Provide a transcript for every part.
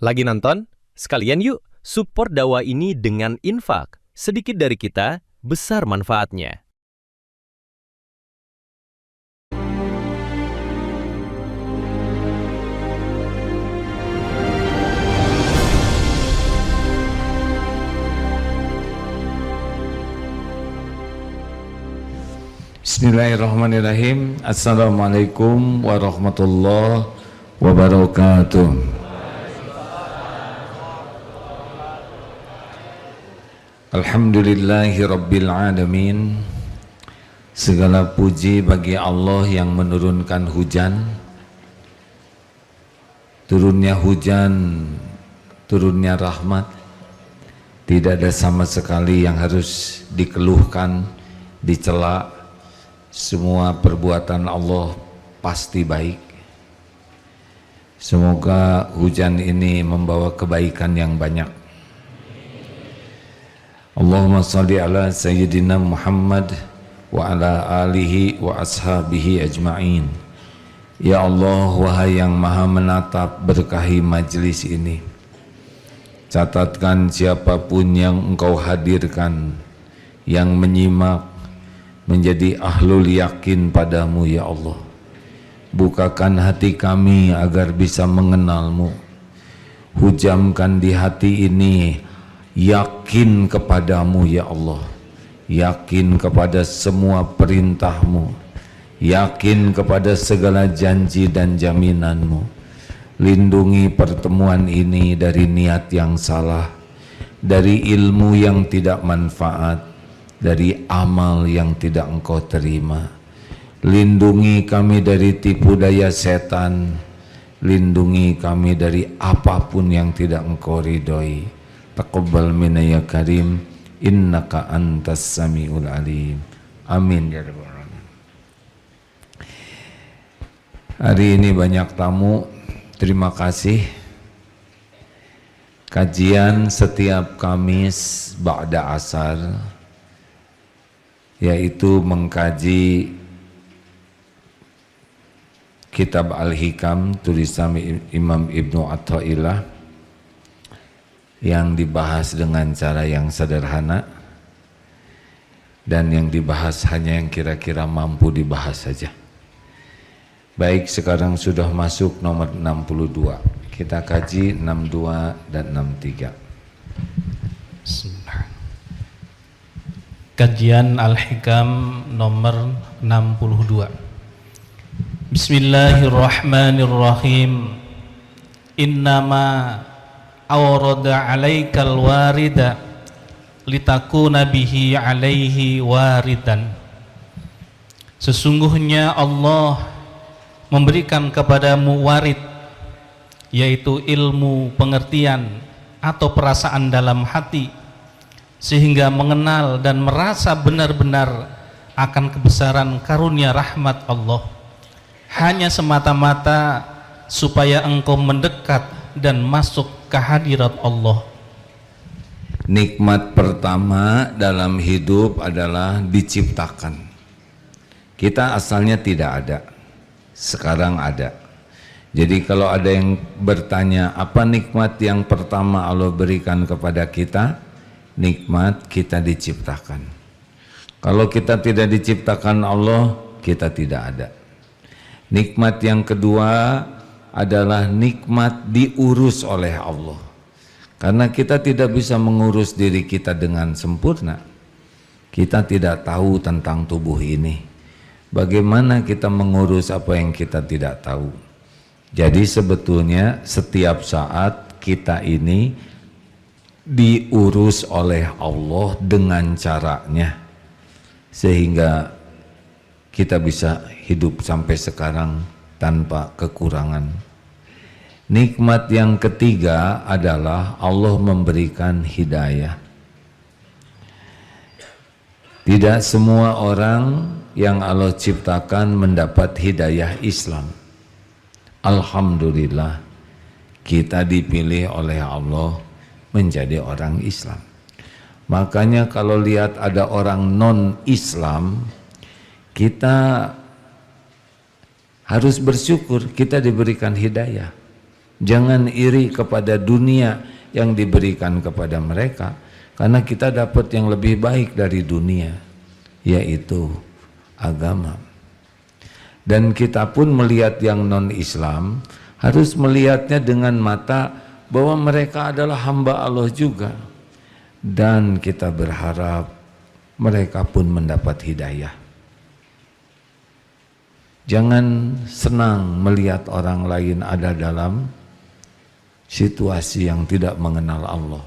Lagi nonton? Sekalian yuk support dakwah ini dengan infak. Sedikit dari kita, besar manfaatnya. Bismillahirrahmanirrahim. Assalamualaikum warahmatullahi wabarakatuh. Alhamdulillahi rabbil alamin. Segala puji bagi Allah yang menurunkan hujan. Turunnya hujan, turunnya rahmat. Tidak ada sama sekali yang harus dikeluhkan, dicela. Semua perbuatan Allah pasti baik. Semoga hujan ini membawa kebaikan yang banyak. Allahumma salli ala Sayyidina Muhammad wa ala alihi wa ashabihi ajma'in. Ya Allah, wahai yang maha menatap, berkahi majlis ini. Catatkan siapapun yang engkau hadirkan, yang menyimak, menjadi ahlul yakin padamu ya Allah. Bukakan hati kami agar bisa mengenalmu. Hujamkan di hati ini yakin kepadamu ya Allah, yakin kepada semua perintahmu, yakin kepada segala janji dan jaminanmu. Lindungi pertemuan ini dari niat yang salah, dari ilmu yang tidak manfaat, dari amal yang tidak engkau terima. Lindungi kami dari tipu daya setan, lindungi kami dari apapun yang tidak engkau ridhoi. Taqabbal minna ya karim, innaka antas samiul alim. Amin ya rabbal alamin. Hari ini banyak tamu, terima kasih. Kajian setiap Kamis ba'da asar, yaitu mengkaji kitab Al-Hikam tulisan Imam Ibnu Athaillah yang dibahas dengan cara yang sederhana dan yang dibahas hanya yang kira-kira mampu dibahas saja. Baik, sekarang sudah masuk nomor 62. Kita kaji 62 dan 63. Bismillah. Kajian Al-Hikam nomor 62. Bismillahirrahmanirrahim. Innama awrada alaikal warida litakuna bihi alaihi waridan. Sesungguhnya Allah memberikan kepadamu warid, yaitu ilmu, pengertian atau perasaan dalam hati, sehingga mengenal dan merasa benar-benar akan kebesaran karunia rahmat Allah, hanya semata-mata supaya engkau mendekat dan masuk ke hadirat Allah. Nikmat pertama dalam hidup adalah diciptakan. Kita asalnya tidak ada, sekarang ada. Jadi kalau ada yang bertanya apa nikmat yang pertama Allah berikan kepada kita, nikmat kita diciptakan. Kalau kita tidak diciptakan Allah, kita tidak ada. Nikmat yang kedua adalah nikmat diurus oleh Allah. Karena kita tidak bisa mengurus diri kita dengan sempurna. Kita tidak tahu tentang tubuh ini. Bagaimana kita mengurus apa yang kita tidak tahu? Jadi sebetulnya setiap saat kita ini diurus oleh Allah dengan caranya, sehingga kita bisa hidup sampai sekarang tanpa kekurangan. Nikmat yang ketiga adalah Allah memberikan hidayah. Tidak semua orang yang Allah ciptakan mendapat hidayah Islam. Alhamdulillah, kita dipilih oleh Allah menjadi orang Islam. Makanya kalau lihat ada orang non-Islam, kita harus bersyukur kita diberikan hidayah. Jangan iri kepada dunia yang diberikan kepada mereka, karena kita dapat yang lebih baik dari dunia, yaitu agama. Dan kita pun melihat yang non-Islam harus melihatnya dengan mata bahwa mereka adalah hamba Allah juga, dan kita berharap mereka pun mendapat hidayah. Jangan senang melihat orang lain ada dalam situasi yang tidak mengenal Allah.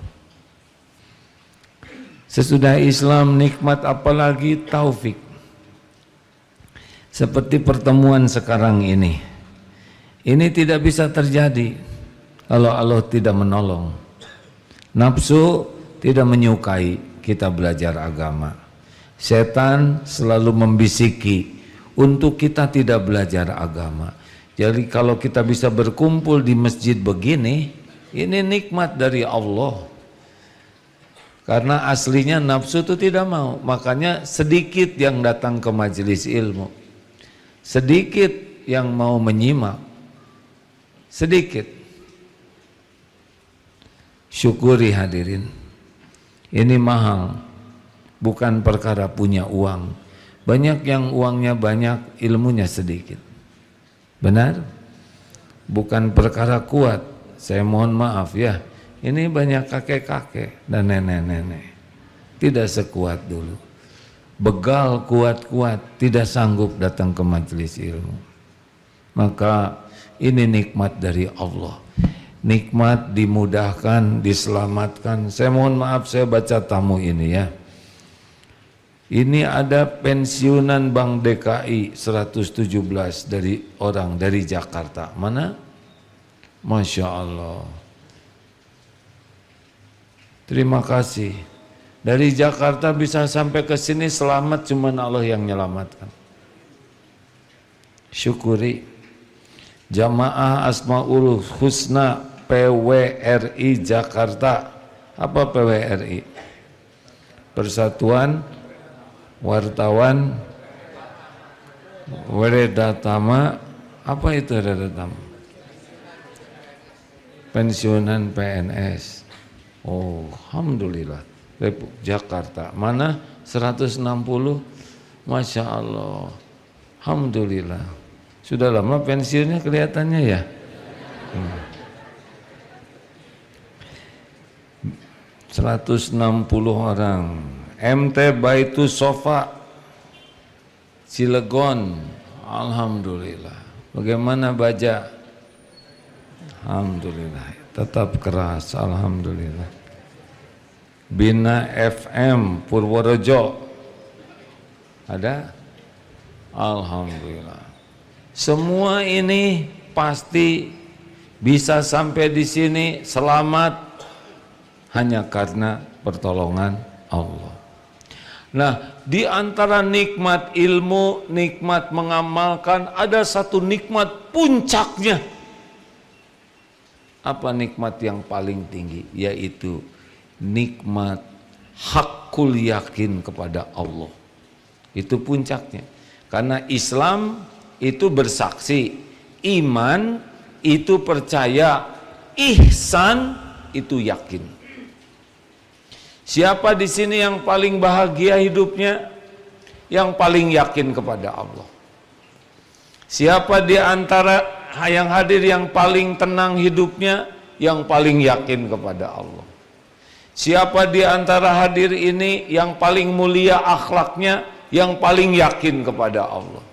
Sesudah Islam nikmat, apalagi taufik. Seperti pertemuan sekarang ini. Ini tidak bisa terjadi kalau Allah tidak menolong. Nafsu tidak menyukai kita belajar agama. Setan selalu membisiki untuk kita tidak belajar agama. Jadi kalau kita bisa berkumpul di masjid begini, ini nikmat dari Allah. Karena aslinya nafsu itu tidak mau, makanya sedikit yang datang ke majelis ilmu, sedikit yang mau menyimak, sedikit. Syukuri hadirin, ini mahal, bukan perkara punya uang. Banyak yang uangnya banyak, ilmunya sedikit. Benar? Bukan perkara kuat. Saya mohon maaf ya, ini banyak kakek-kakek dan nenek-nenek, tidak sekuat dulu. Begal kuat-kuat, tidak sanggup datang ke majelis ilmu. Maka ini nikmat dari Allah. Nikmat dimudahkan, diselamatkan. Saya mohon maaf, saya baca tamu ini ya. Ini ada pensiunan Bank DKI 117 dari orang dari Jakarta. Mana? Masya Allah. Terima kasih. Dari Jakarta bisa sampai ke sini selamat, cuman Allah yang menyelamatkan. Syukuri. Jamaah Asmaul Husna PWRI Jakarta. Apa PWRI? Persatuan Wartawan Weredatama. Apa itu Weredatama? Pensiunan PNS. Oh, alhamdulillah. Jakarta. Mana? 160. Masya Allah. Alhamdulillah. Sudah lama pensiunnya kelihatannya ya. 160 orang. MT Baitus Sofa Cilegon. Alhamdulillah. Bagaimana Baja? Alhamdulillah. Tetap keras. Alhamdulillah. Bina FM Purworejo ada? Alhamdulillah. Semua ini pasti bisa sampai di sini selamat hanya karena pertolongan Allah. Nah, di antara nikmat ilmu, nikmat mengamalkan, ada satu nikmat puncaknya. Apa nikmat yang paling tinggi? Yaitu nikmat hakul yakin kepada Allah. Itu puncaknya. Karena Islam itu bersaksi, iman itu percaya, ihsan itu yakin. Siapa di sini yang paling bahagia hidupnya? Yang paling yakin kepada Allah. Siapa di antara yang hadir yang paling tenang hidupnya? Yang paling yakin kepada Allah. Siapa di antara hadir ini yang paling mulia akhlaknya? Yang paling yakin kepada Allah.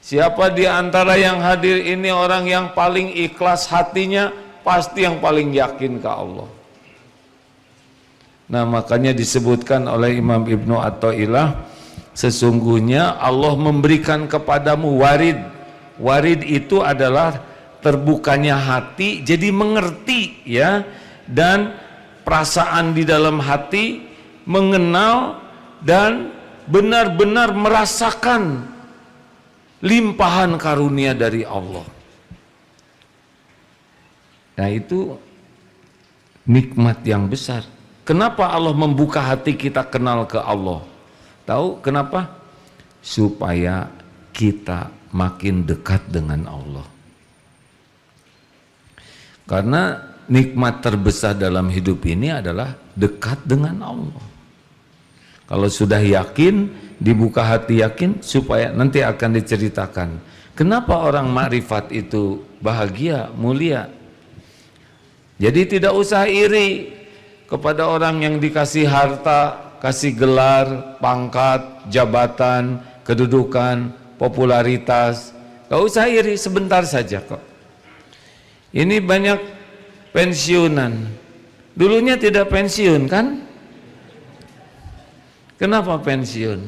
Siapa di antara yang hadir ini orang yang paling ikhlas hatinya? Pasti yang paling yakin ke Allah. Nah, makanya disebutkan oleh Imam Ibnu Athaillah, sesungguhnya Allah memberikan kepadamu warid. Warid itu adalah terbukanya hati, jadi mengerti ya, dan perasaan di dalam hati, mengenal dan benar-benar merasakan limpahan karunia dari Allah. Nah, itu nikmat yang besar. Kenapa Allah membuka hati kita kenal ke Allah? Tahu kenapa? Supaya kita makin dekat dengan Allah. Karena nikmat terbesar dalam hidup ini adalah dekat dengan Allah. Kalau sudah yakin, dibuka hati yakin, supaya nanti akan diceritakan kenapa orang makrifat itu bahagia, mulia. Jadi tidak usah iri kepada orang yang dikasih harta, kasih gelar, pangkat, jabatan, kedudukan, popularitas. Gak usah iri, sebentar saja kok. Ini banyak pensiunan. Dulunya tidak pensiun kan? Kenapa pensiun?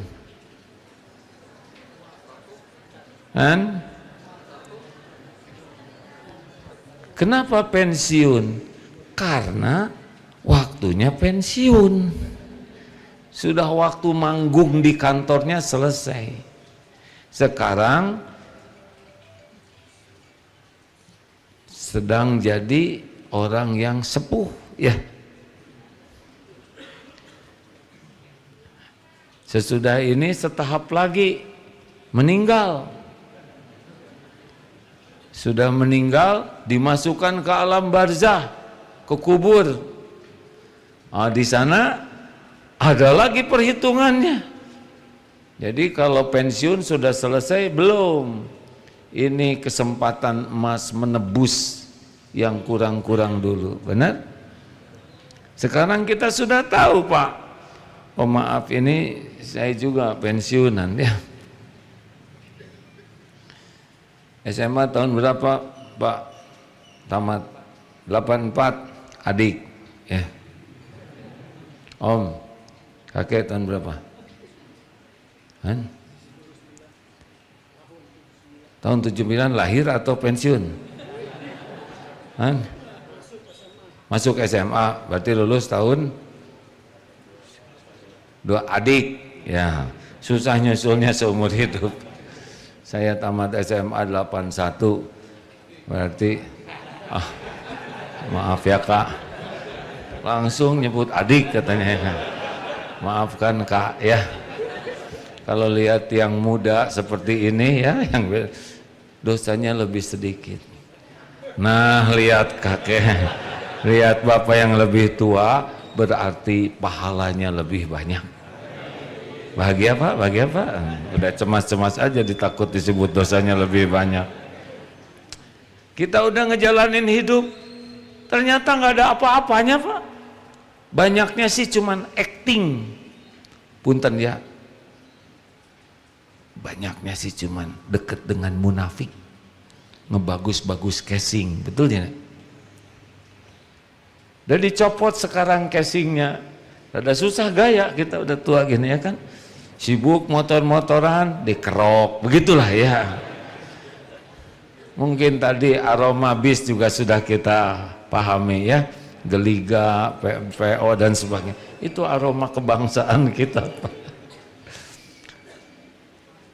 Kan? Kenapa pensiun? Karena waktunya pensiun. Sudah waktu manggung di kantornya selesai. Sekarang sedang jadi orang yang sepuh, ya. Sesudah ini setahap lagi meninggal. Sudah meninggal, dimasukkan ke alam barzah, ke kubur. Di sana ada lagi perhitungannya. Jadi kalau pensiun sudah selesai belum? Ini kesempatan emas menebus yang kurang-kurang dulu, benar? Sekarang kita sudah tahu, Pak. Oh maaf, ini saya juga pensiunan ya. SMA tahun berapa, Pak? Tamat 84, adik ya. Om, kakek tahun berapa? Kan? Tahun 79 lahir atau pensiun? Kan? Masuk SMA, berarti lulus tahun 2, adik ya. Susah nyusulnya seumur hidup. Saya tamat SMA 81, berarti maaf ya Kak, langsung nyebut adik katanya. Maafkan Kak ya, kalau lihat yang muda seperti ini ya, yang dosanya lebih sedikit. Nah lihat kakek, lihat bapak yang lebih tua, berarti pahalanya lebih banyak. Bahagia Pak, bahagia Pak. Udah cemas-cemas aja ditakut disebut dosanya lebih banyak. Kita udah ngejalanin hidup, ternyata nggak ada apa-apanya Pak. Banyaknya sih cuman acting. Punten ya. Banyaknya sih cuman deket dengan munafik. Ngebagus-bagus casing, betul ya? Udah dicopot sekarang casingnya. Rada susah gaya, kita udah tua gini ya kan. Sibuk motor-motoran, dikerok, begitulah ya. Mungkin tadi aroma bis juga sudah kita pahami ya. Geliga, PO dan sebagainya. Itu aroma kebangsaan kita.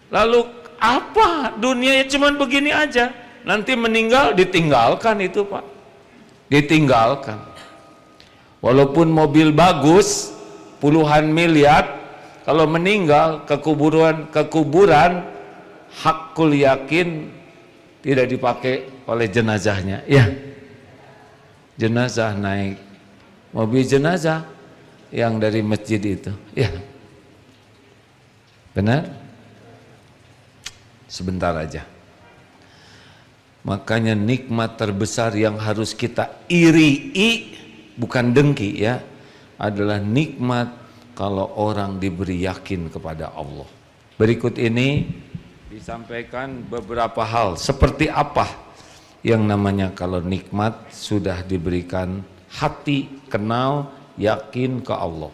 Lalu apa? Dunianya cuman begini aja. Nanti meninggal ditinggalkan itu Pak. Ditinggalkan. Walaupun mobil bagus, puluhan miliar, kalau meninggal ke kuburan hakul yakin tidak dipakai oleh jenazahnya. Ya. Jenazah naik mobil jenazah yang dari masjid itu. Ya. Benar? Sebentar aja. Makanya nikmat terbesar yang harus kita iri, bukan dengki ya, adalah nikmat kalau orang diberi yakin kepada Allah. Berikut ini disampaikan beberapa hal seperti apa yang namanya kalau nikmat sudah diberikan hati, kenal, yakin ke Allah.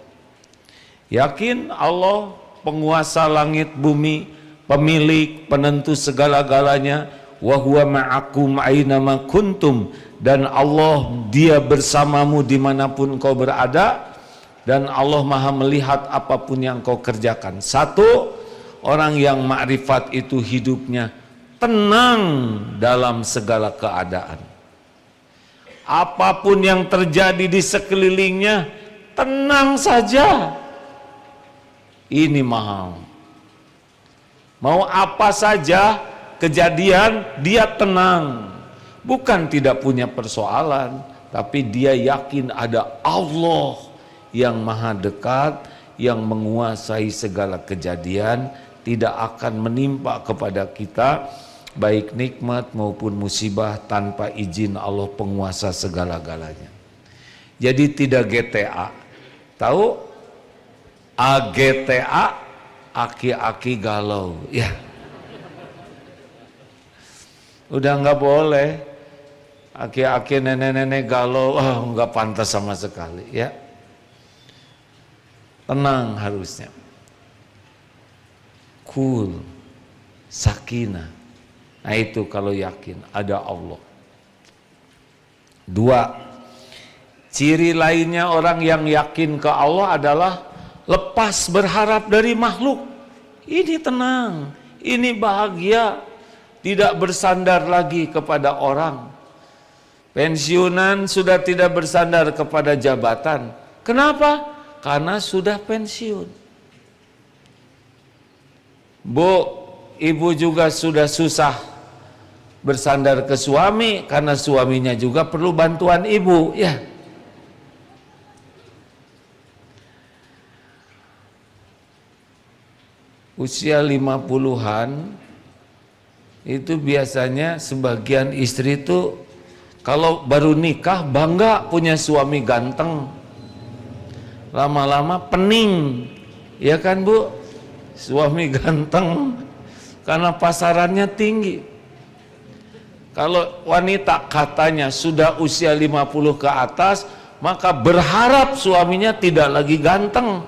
Yakin Allah penguasa langit bumi, pemilik, penentu segala-galanya, wa huwa ma'akum aina ma kuntum, dan Allah dia bersamamu dimanapun kau berada, dan Allah maha melihat apapun yang kau kerjakan. Satu, orang yang makrifat itu hidupnya tenang dalam segala keadaan. Apapun yang terjadi di sekelilingnya, tenang saja. Ini mahal. Mau apa saja kejadian, dia tenang. bukan tidak punya persoalan, tapi dia yakin ada Allah yang maha dekat, yang menguasai segala kejadian, tidak akan menimpa kepada kita baik nikmat maupun musibah tanpa izin Allah penguasa segala-galanya. Jadi tidak GTA. Tahu AGTA, aki-aki galau, ya. Udah nggak boleh aki-aki nenek-nenek galau, nggak pantas sama sekali, ya. Tenang harusnya, cool, sakinah. Nah itu kalau yakin ada Allah. Dua, ciri lainnya orang yang yakin ke Allah adalah lepas berharap dari makhluk. Ini tenang, ini bahagia, tidak bersandar lagi kepada orang. Pensiunan sudah tidak bersandar kepada jabatan. Kenapa? Karena sudah pensiun. Bu, ibu juga sudah susah bersandar ke suami karena suaminya juga perlu bantuan ibu, ya. Usia 50-an itu biasanya sebagian istri itu kalau baru nikah bangga punya suami ganteng, lama-lama pening, ya kan Bu? Suami ganteng karena pasarannya tinggi. Kalau wanita katanya sudah usia 50 ke atas, maka berharap suaminya tidak lagi ganteng,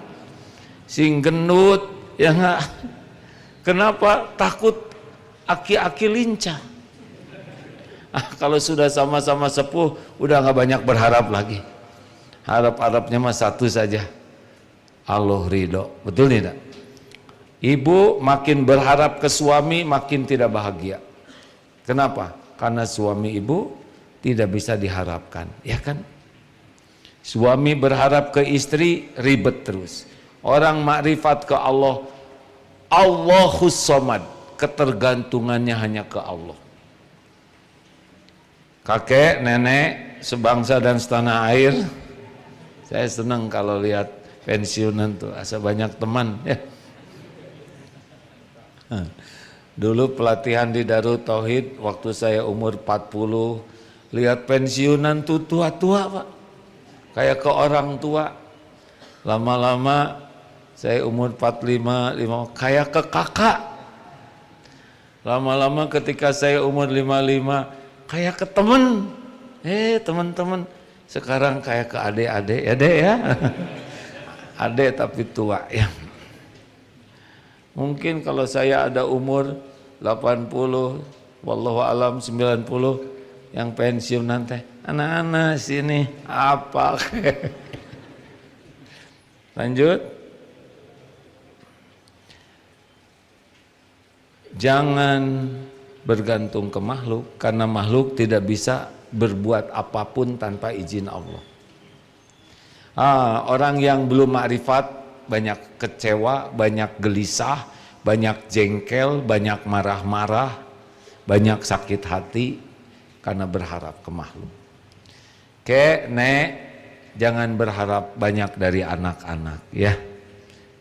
sing gendut, ya enggak? Kenapa? Takut aki-aki lincah. Kalau sudah sama-sama sepuh, udah nggak banyak berharap lagi. Harap-harapnya mah satu saja, Allah ridho. Betul tidak? Ibu makin berharap ke suami makin tidak bahagia. Kenapa? Karena suami ibu tidak bisa diharapkan, ya kan? Suami berharap ke istri ribet terus. Orang makrifat ke Allah, Allahus Somad, ketergantungannya hanya ke Allah. Kakek, nenek, sebangsa dan setanah air, saya senang kalau lihat pensiunan tuh, asa banyak teman, ya. Dulu pelatihan di Darut Tauhid waktu saya umur 40, lihat pensiunan tuh tua-tua Pak, kayak ke orang tua. Lama-lama saya umur 45, kayak ke kakak. Lama-lama ketika saya umur 55, kayak ke temen. Teman-teman, sekarang kayak ke adik-adik, ya dek ya. Adik tapi tua ya. Mungkin kalau saya ada umur 80, wallahu alam 90, yang pensiun nanti, anak-anak sini apa? Lanjut. Jangan bergantung ke makhluk, karena makhluk tidak bisa berbuat apapun tanpa izin Allah. Orang yang belum makrifat banyak kecewa, banyak gelisah, banyak jengkel, banyak marah-marah, banyak sakit hati karena berharap ke makhluk. Nek, jangan berharap banyak dari anak-anak ya,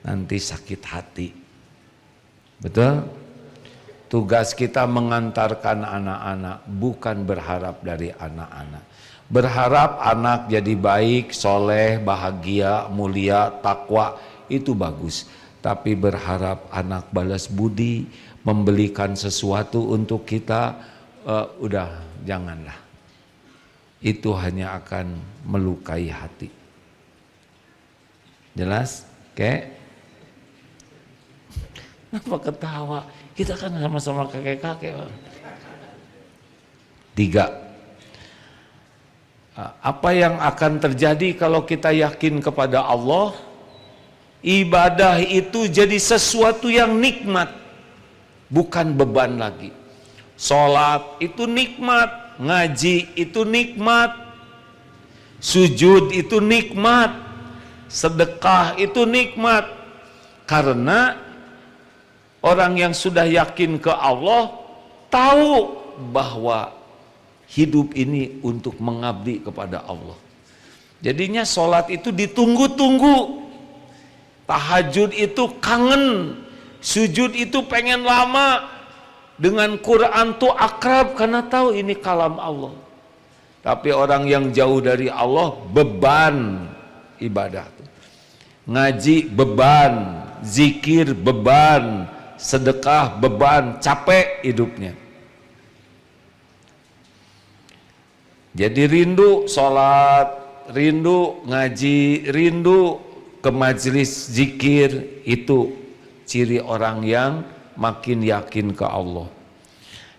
nanti sakit hati. Betul? Tugas kita mengantarkan anak-anak, bukan berharap dari anak-anak. Berharap anak jadi baik, soleh, bahagia, mulia, takwa, itu bagus. Tapi berharap anak balas budi, membelikan sesuatu untuk kita, udah janganlah. Itu hanya akan melukai hati. Jelas? Oke? Kenapa ketawa? Kita kan sama-sama kakek-kakek. 3. Apa yang akan terjadi kalau kita yakin kepada Allah? Ibadah itu jadi sesuatu yang nikmat, bukan beban lagi. Sholat itu nikmat, ngaji itu nikmat, sujud itu nikmat, sedekah itu nikmat. Karena orang yang sudah yakin ke Allah tahu bahwa hidup ini untuk mengabdi kepada Allah. Jadinya sholat itu ditunggu-tunggu, tahajud itu kangen, sujud itu pengen lama, dengan Quran tuh akrab karena tahu ini kalam Allah. Tapi orang yang jauh dari Allah beban ibadah, ngaji beban, zikir beban, sedekah beban, capek hidupnya. Jadi rindu sholat, rindu ngaji, rindu ke majelis zikir, itu ciri orang yang makin yakin ke Allah.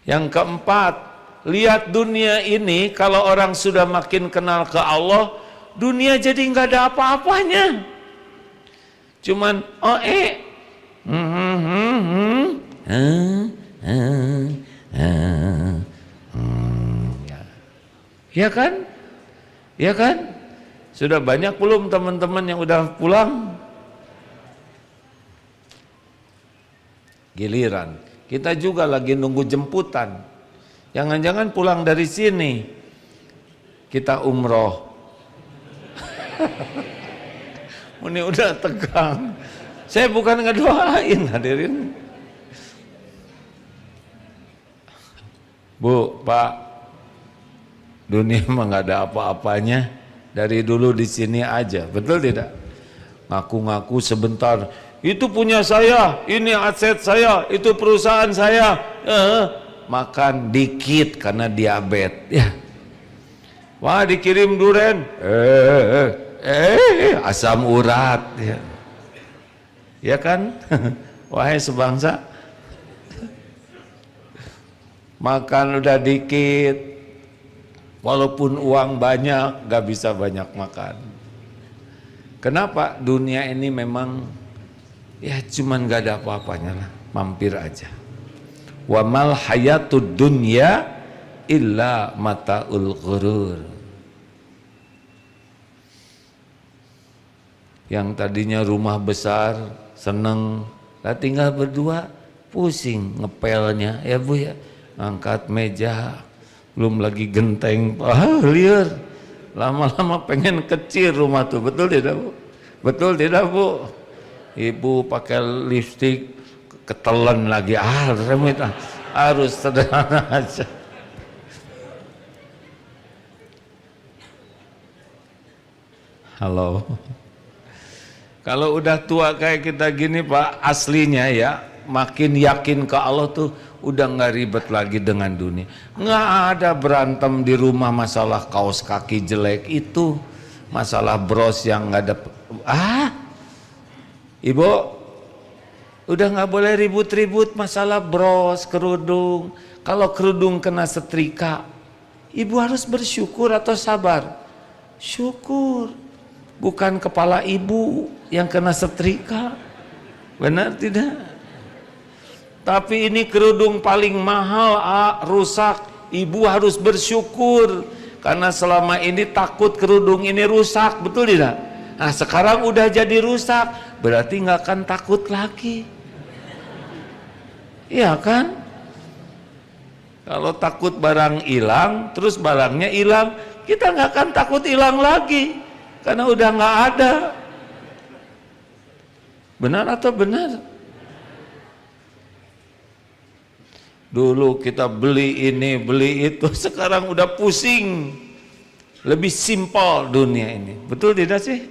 Yang keempat, lihat dunia ini, kalau orang sudah makin kenal ke Allah, dunia jadi nggak ada apa-apanya. Cuman ya kan? Ya kan? Sudah banyak belum teman-teman yang udah pulang? Giliran kita juga lagi nunggu jemputan. Jangan-jangan pulang dari sini kita umroh. Ini udah tegang. Saya bukan ngedoain, hadirin. Bu, Pak, dunia mah nggak ada apa-apanya. Dari dulu di sini aja, betul tidak? Ngaku-ngaku sebentar, itu punya saya, ini aset saya, itu perusahaan saya. Makan dikit karena diabetes. Ya. Wah, dikirim duren. Asam urat. Ya, ya kan? Wahai sebangsa. Makan udah dikit. Walaupun uang banyak, gak bisa banyak makan. Kenapa? Dunia ini memang ya cuman gak ada apa-apanya lah, mampir aja. Wa mal hayatud dunya illa mataul ghurur. Yang tadinya rumah besar, seneng, lah tinggal berdua, pusing ngepelnya, ya Bu ya, angkat meja, belum lagi genteng, liar, lama-lama pengen kecil rumah tuh, betul tidak Bu? Betul tidak Bu? Ibu pakai lipstik, ketelan lagi, remit, harus sederhana aja. Halo. Kalau udah tua kayak kita gini Pak, aslinya ya, makin yakin ke Allah tuh udah nggak ribet lagi dengan dunia. Nggak ada berantem di rumah masalah kaos kaki jelek itu, masalah bros yang nggak ada. Ibu, udah nggak boleh ribut-ribut masalah bros, kerudung. Kalau kerudung kena setrika, ibu harus bersyukur atau sabar? Syukur. Bukan kepala ibu yang kena setrika. Benar tidak? Tapi ini kerudung paling mahal, rusak. Ibu harus bersyukur karena selama ini takut kerudung ini rusak, betul tidak? Nah sekarang udah jadi rusak, berarti nggak akan takut lagi. Iya kan? Kalau takut barang hilang, terus barangnya hilang, kita nggak akan takut hilang lagi. Karena udah nggak ada. Benar atau benar? Dulu kita beli ini, beli itu, sekarang udah pusing. Lebih simpel dunia ini. Betul tidak sih?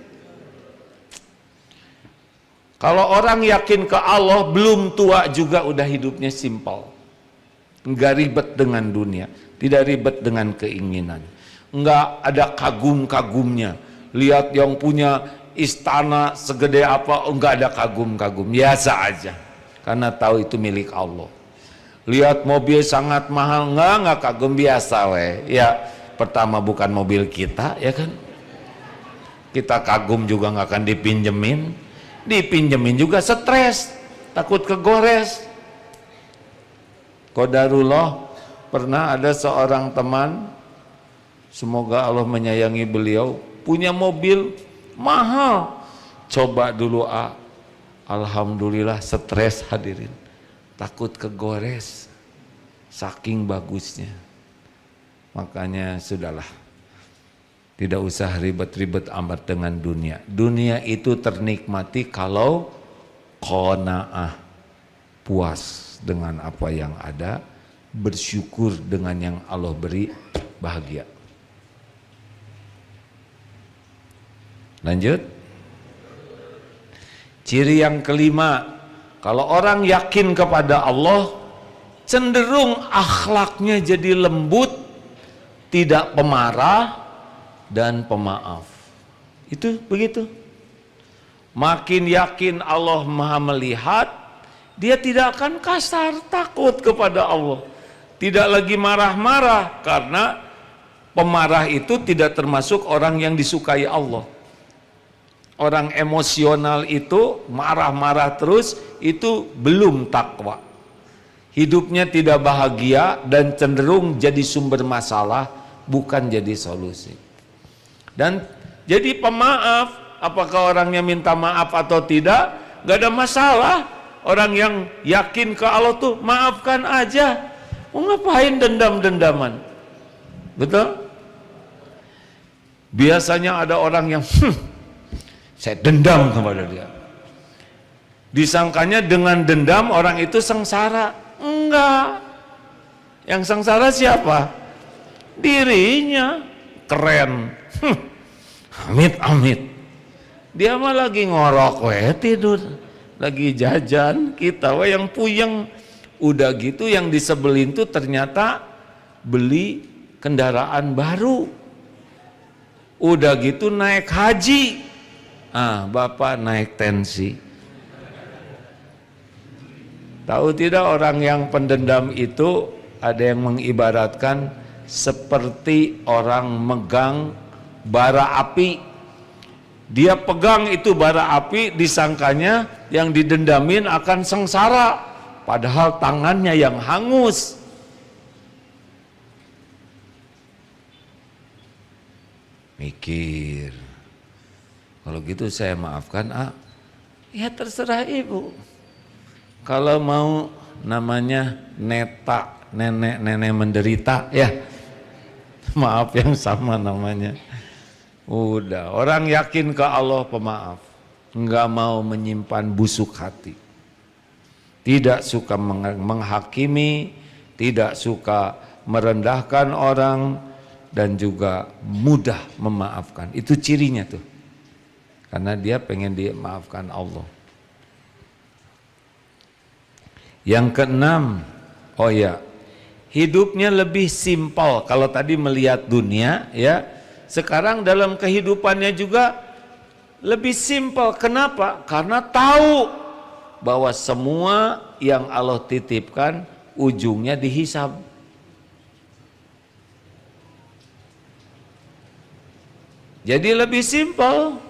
Kalau orang yakin ke Allah, belum tua juga udah hidupnya simpel. Nggak ribet dengan dunia, tidak ribet dengan keinginan. Nggak ada kagum-kagumnya. Lihat yang punya istana segede apa, enggak ada kagum-kagum, biasa aja karena tahu itu milik Allah. Lihat mobil sangat mahal, enggak kagum, biasa ya, pertama bukan mobil kita, ya kan, kita kagum juga nggak akan dipinjemin juga stres, takut kegores. Qadarullah, pernah ada seorang teman, semoga Allah menyayangi beliau, punya mobil mahal, coba dulu alhamdulillah stres hadirin, takut kegores saking bagusnya. Makanya sudahlah, tidak usah ribet-ribet amat dengan dunia. Dunia itu ternikmati kalau qanaah, puas dengan apa yang ada, bersyukur dengan yang Allah beri, bahagia. Lanjut. Ciri yang kelima, kalau orang yakin kepada Allah, cenderung akhlaknya jadi lembut, tidak pemarah dan pemaaf. Itu begitu. Makin yakin Allah Maha melihat, dia tidak akan kasar, takut kepada Allah. Tidak lagi marah-marah, karena pemarah itu tidak termasuk orang yang disukai Allah. Orang emosional itu marah-marah terus, itu belum takwa. Hidupnya tidak bahagia dan cenderung jadi sumber masalah, bukan jadi solusi. Dan jadi pemaaf, apakah orangnya minta maaf atau tidak, gak ada masalah. Orang yang yakin ke Allah tuh maafkan aja. Mau ngapain dendam-dendaman? Betul? Biasanya ada orang yang saya dendam kepada dia. Disangkanya dengan dendam orang itu sengsara. Enggak. Yang sengsara siapa? Dirinya. Keren. Amit-amit. Dia mah lagi ngorok tidur. Lagi jajan, kita yang puyeng. Udah gitu yang disebelin tuh ternyata beli kendaraan baru. Udah gitu naik haji. Bapak naik tensi. Tahu tidak, orang yang pendendam itu ada yang mengibaratkan seperti orang megang bara api. Dia pegang itu bara api, disangkanya yang didendamin akan sengsara, padahal tangannya yang hangus. Mikir, kalau gitu saya maafkan, ya terserah ibu. Kalau mau namanya neta, nenek-nenek menderita, ya maaf yang sama namanya. Udah, orang yakin ke Allah pemaaf, enggak mau menyimpan busuk hati, tidak suka menghakimi, tidak suka merendahkan orang, dan juga mudah memaafkan. Itu cirinya tuh, karena dia pengen dimaafkan Allah. Yang keenam, hidupnya lebih simpel. Kalau tadi melihat dunia, ya, sekarang dalam kehidupannya juga lebih simpel. Kenapa? Karena tahu bahwa semua yang Allah titipkan ujungnya dihisab. Jadi lebih simpel.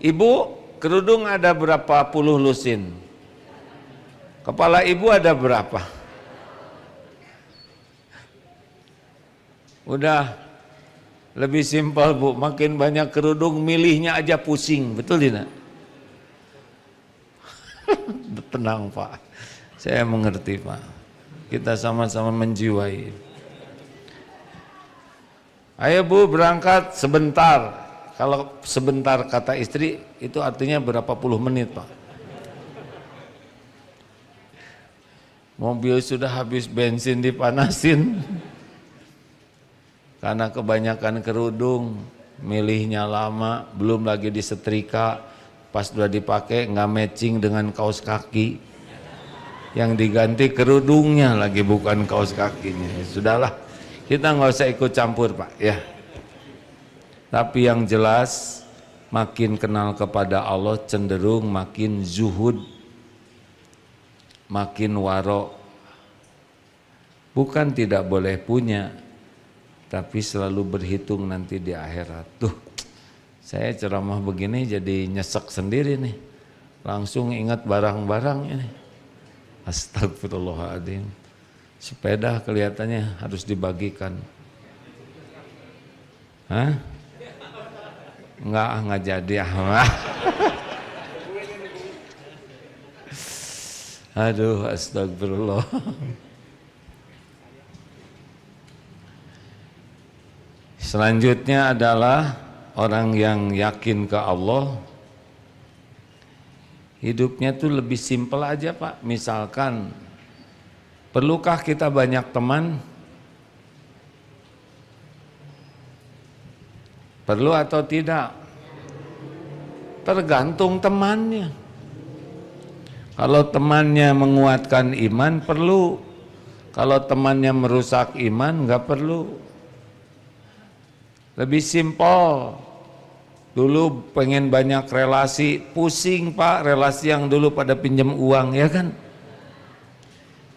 Ibu, kerudung ada berapa puluh lusin? Kepala ibu ada berapa? Udah lebih simpel, Bu. Makin banyak kerudung, milihnya aja pusing. Betul tidak? Tenang, Pak. Saya mengerti, Pak. Kita sama-sama menjiwai. Ayo, Bu, berangkat sebentar. Kalau sebentar kata istri, itu artinya berapa puluh menit, Pak. Mobil sudah habis bensin dipanasin. Karena kebanyakan kerudung, milihnya lama, belum lagi disetrika, pas sudah dipakai nggak matching dengan kaos kaki. Yang diganti kerudungnya lagi, bukan kaos kakinya. Ya, sudahlah, kita nggak usah ikut campur, Pak, ya. Tapi yang jelas, makin kenal kepada Allah cenderung makin zuhud, makin waro. Bukan tidak boleh punya, tapi selalu berhitung nanti di akhirat. Tuh, saya ceramah begini jadi nyesek sendiri nih. Langsung ingat barang-barang ini. Astagfirullahaladzim. Sepeda kelihatannya harus dibagikan. Hah? Enggak jadi. Aduh, astagfirullah. Selanjutnya adalah orang yang yakin ke Allah, hidupnya tuh lebih simpel aja Pak. Misalkan, perlukah kita banyak teman? Perlu atau tidak? Tergantung temannya. Kalau temannya menguatkan iman, perlu. Kalau temannya merusak iman, nggak perlu. Lebih simpel. Dulu pengen banyak relasi, pusing Pak, relasi yang dulu pada pinjam uang, ya kan?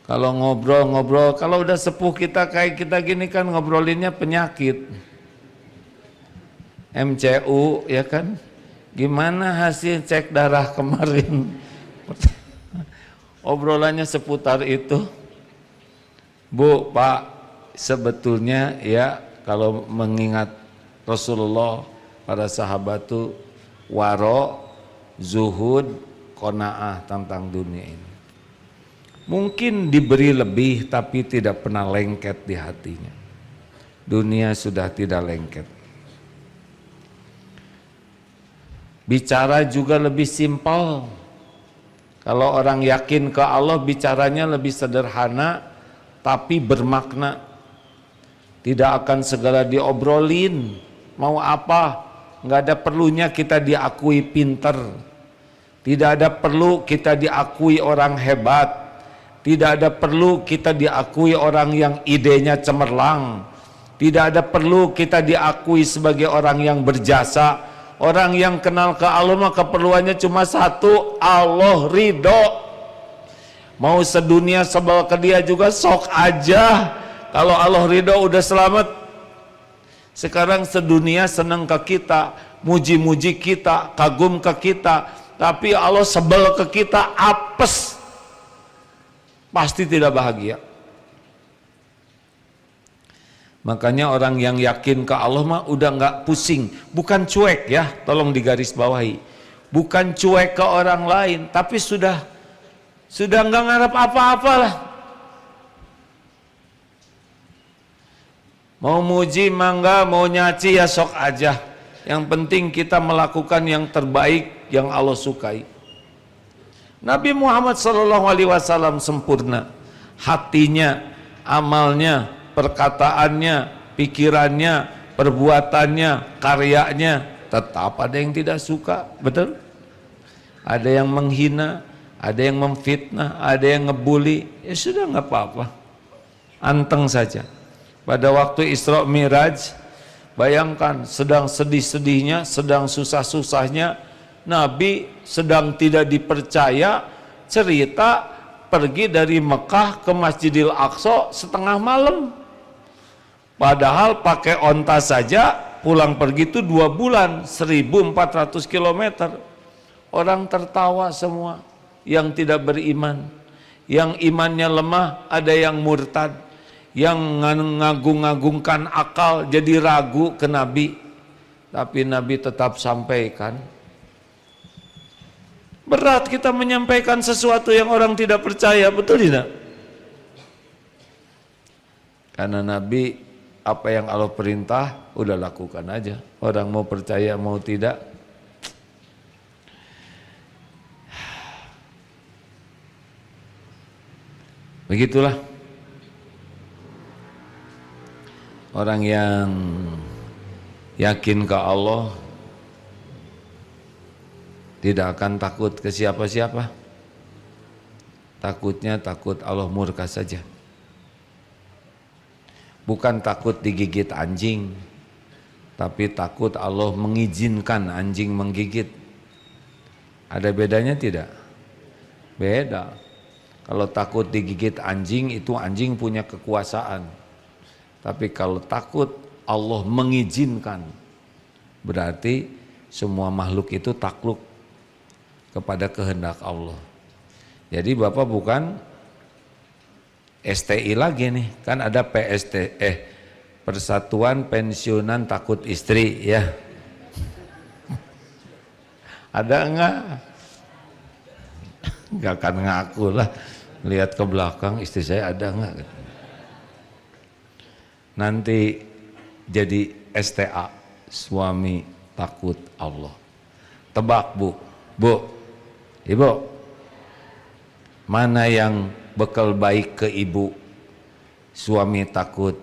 Kalau ngobrol-ngobrol, kalau udah sepuh kita kayak kita gini kan ngobrolinnya penyakit. MCU, ya kan? Gimana hasil cek darah kemarin? Obrolannya seputar itu. Bu, Pak, sebetulnya ya kalau mengingat Rasulullah, para sahabat itu waro, zuhud, qanaah tentang dunia ini. Mungkin diberi lebih tapi tidak pernah lengket di hatinya. Dunia sudah tidak lengket. Bicara juga lebih simpel. Kalau orang yakin ke Allah, bicaranya lebih sederhana tapi bermakna. Tidak akan segala diobrolin. Mau apa? Nggak ada perlunya kita diakui pinter. Tidak ada perlu kita diakui orang hebat. Tidak ada perlu kita diakui orang yang idenya cemerlang. Tidak ada perlu kita diakui sebagai orang yang berjasa. Orang yang kenal ke Allah maka keperluannya cuma satu, Allah ridho. Mau sedunia sebel ke dia juga sok aja. Kalau Allah ridho udah selamat. Sekarang sedunia senang ke kita, muji-muji kita, kagum ke kita, tapi Allah sebel ke kita, apes, pasti tidak bahagia. Makanya orang yang yakin ke Allah mah udah nggak pusing, bukan cuek ya, tolong digarisbawahi, bukan cuek ke orang lain, tapi sudah nggak ngarep apa-apa lah. Mau muji mangga, mau nyaci ya sok aja. Yang penting kita melakukan yang terbaik yang Allah sukai. Nabi Muhammad SAW sempurna, hatinya, amalnya, perkataannya, pikirannya, perbuatannya, karyanya, tetap ada yang tidak suka, betul? Ada yang menghina, ada yang memfitnah, ada yang ngebully, ya sudah nggak apa-apa, anteng saja. Pada waktu Isra Miraj, bayangkan sedang sedih-sedihnya, sedang susah-susahnya, Nabi sedang tidak dipercaya, cerita pergi dari Mekah ke Masjidil Aqsa setengah malam. Padahal pakai onta saja pulang pergi itu 2 bulan, 1400 km. Orang tertawa semua yang tidak beriman. Yang imannya lemah, ada yang murtad. Yang ngagung-ngagungkan akal jadi ragu ke Nabi. Tapi Nabi tetap sampaikan. Berat kita menyampaikan sesuatu yang orang tidak percaya, betul tidak? Karena Nabi apa yang Allah perintah udah lakukan aja. Orang mau percaya mau tidak. Begitulah orang yang yakin ke Allah tidak akan takut ke siapa-siapa. Takutnya takut Allah murka saja. Bukan takut digigit anjing, tapi takut Allah mengizinkan anjing menggigit. Ada bedanya tidak? Beda. Kalau takut digigit anjing, itu anjing punya kekuasaan. Tapi kalau takut Allah mengizinkan, berarti semua makhluk itu takluk kepada kehendak Allah. Jadi Bapak bukan STI lagi nih, kan ada PST, Persatuan Pensiunan Takut Istri ya. Ada enggak? Enggak akan ngaku lah, lihat ke belakang istri saya ada enggak? Nanti jadi STA, suami takut Allah. Tebak Bu, Ibu, mana yang bekal baik ke ibu? Suami takut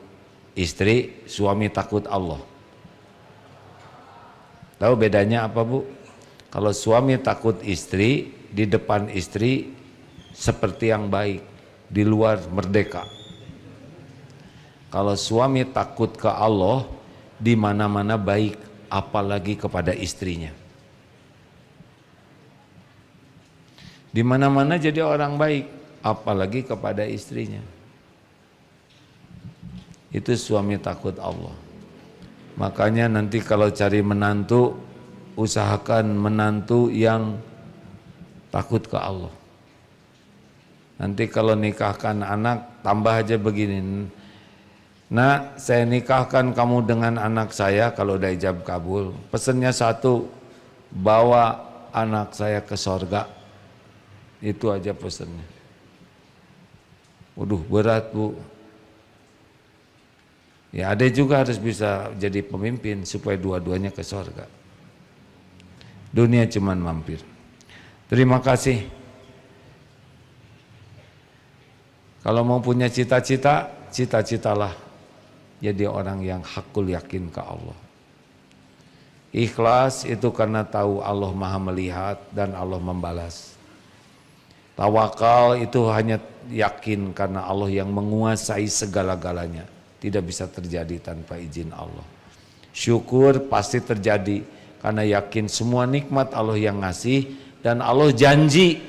istri, suami takut Allah. Tahu bedanya apa Bu? Kalau suami takut istri, di depan istri seperti yang baik, di luar merdeka. Kalau suami takut ke Allah, di mana-mana baik, apalagi kepada istrinya. Di mana-mana jadi orang baik, apalagi kepada istrinya. Itu suami takut Allah. Makanya nanti kalau cari menantu, usahakan menantu yang takut ke Allah. Nanti kalau nikahkan anak, tambah aja begini. Nah, saya nikahkan kamu dengan anak saya kalau udah ijab kabul. Pesennya satu, bawa anak saya ke sorga. Itu aja pesennya. Waduh, berat Bu. Ya ada juga harus bisa jadi pemimpin supaya dua-duanya ke sorga. Dunia cuman mampir. Terima kasih. Kalau mau punya cita-cita, cita-citalah jadi orang yang hakul yakin ke Allah. Ikhlas itu karena tahu Allah Maha melihat dan Allah membalas. Tawakal itu hanya yakin karena Allah yang menguasai segala-galanya. Tidak bisa terjadi tanpa izin Allah. Syukur pasti terjadi karena yakin semua nikmat Allah yang ngasih dan Allah janji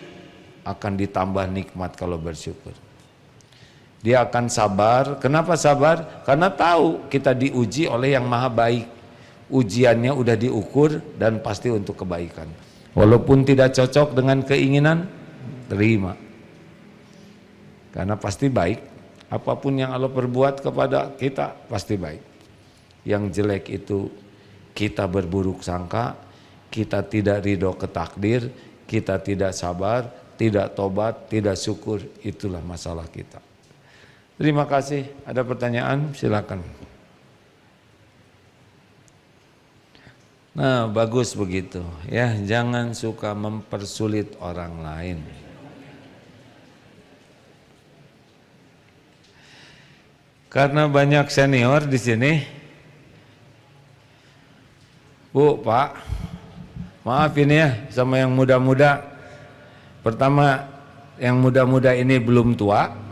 akan ditambah nikmat kalau bersyukur. Dia akan sabar. Kenapa sabar? Karena tahu kita diuji oleh yang maha baik. Ujiannya udah diukur dan pasti untuk kebaikan. Walaupun tidak cocok dengan keinginan, terima. Karena pasti baik. Apapun yang Allah perbuat kepada kita pasti baik. Yang jelek itu kita berburuk sangka, kita tidak ridho ke takdir, kita tidak sabar, tidak tobat, tidak syukur. Itulah masalah kita. Terima kasih. Ada pertanyaan? Silakan. Nah, bagus begitu. Ya, jangan suka mempersulit orang lain. Karena banyak senior di sini. Bu, Pak, maaf ini ya sama yang muda-muda. Pertama, yang muda-muda ini belum tua.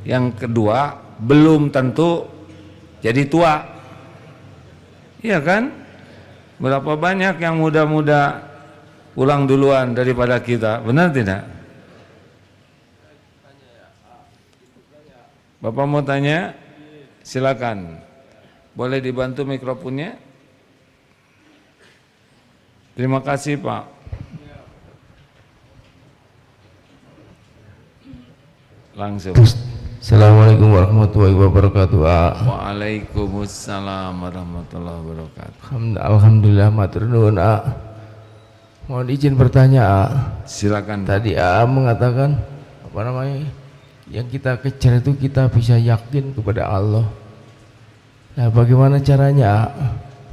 Yang kedua, belum tentu jadi tua. Iya kan? Berapa banyak yang muda-muda pulang duluan daripada kita, benar tidak? Bapak mau tanya? Silakan. Boleh dibantu mikrofonnya? Terima kasih Pak. Langsung. Assalamualaikum warahmatullahi wabarakatuh. Waalaikumsalam warahmatullahi wabarakatuh. Alhamdulillah matur nuwun. Mohon izin bertanya. Silakan. Tadi mengatakan apa namanya? Yang kita kejar itu kita bisa yakin kepada Allah. Nah, bagaimana caranya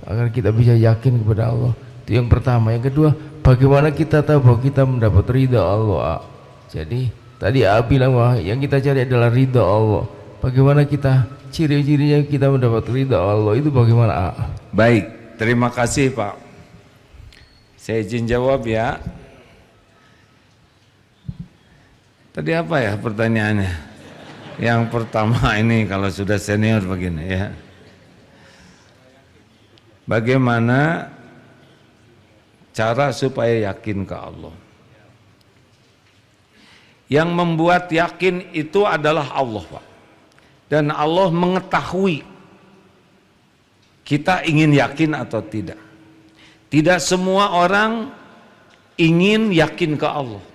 agar kita bisa yakin kepada Allah? Itu yang pertama. Yang kedua, bagaimana kita tahu bahwa kita mendapat ridha Allah? Jadi tadi bilang bahwa yang kita cari adalah ridha Allah. Bagaimana kita ciri-cirinya kita mendapat ridha Allah itu bagaimana? Baik, terima kasih Pak. Saya izin jawab ya. Tadi apa ya pertanyaannya? Yang pertama ini kalau sudah senior begini ya. Bagaimana cara supaya yakin ke Allah? Yang membuat yakin itu adalah Allah, Pak. Dan Allah mengetahui kita ingin yakin atau tidak. Tidak semua orang ingin yakin ke Allah.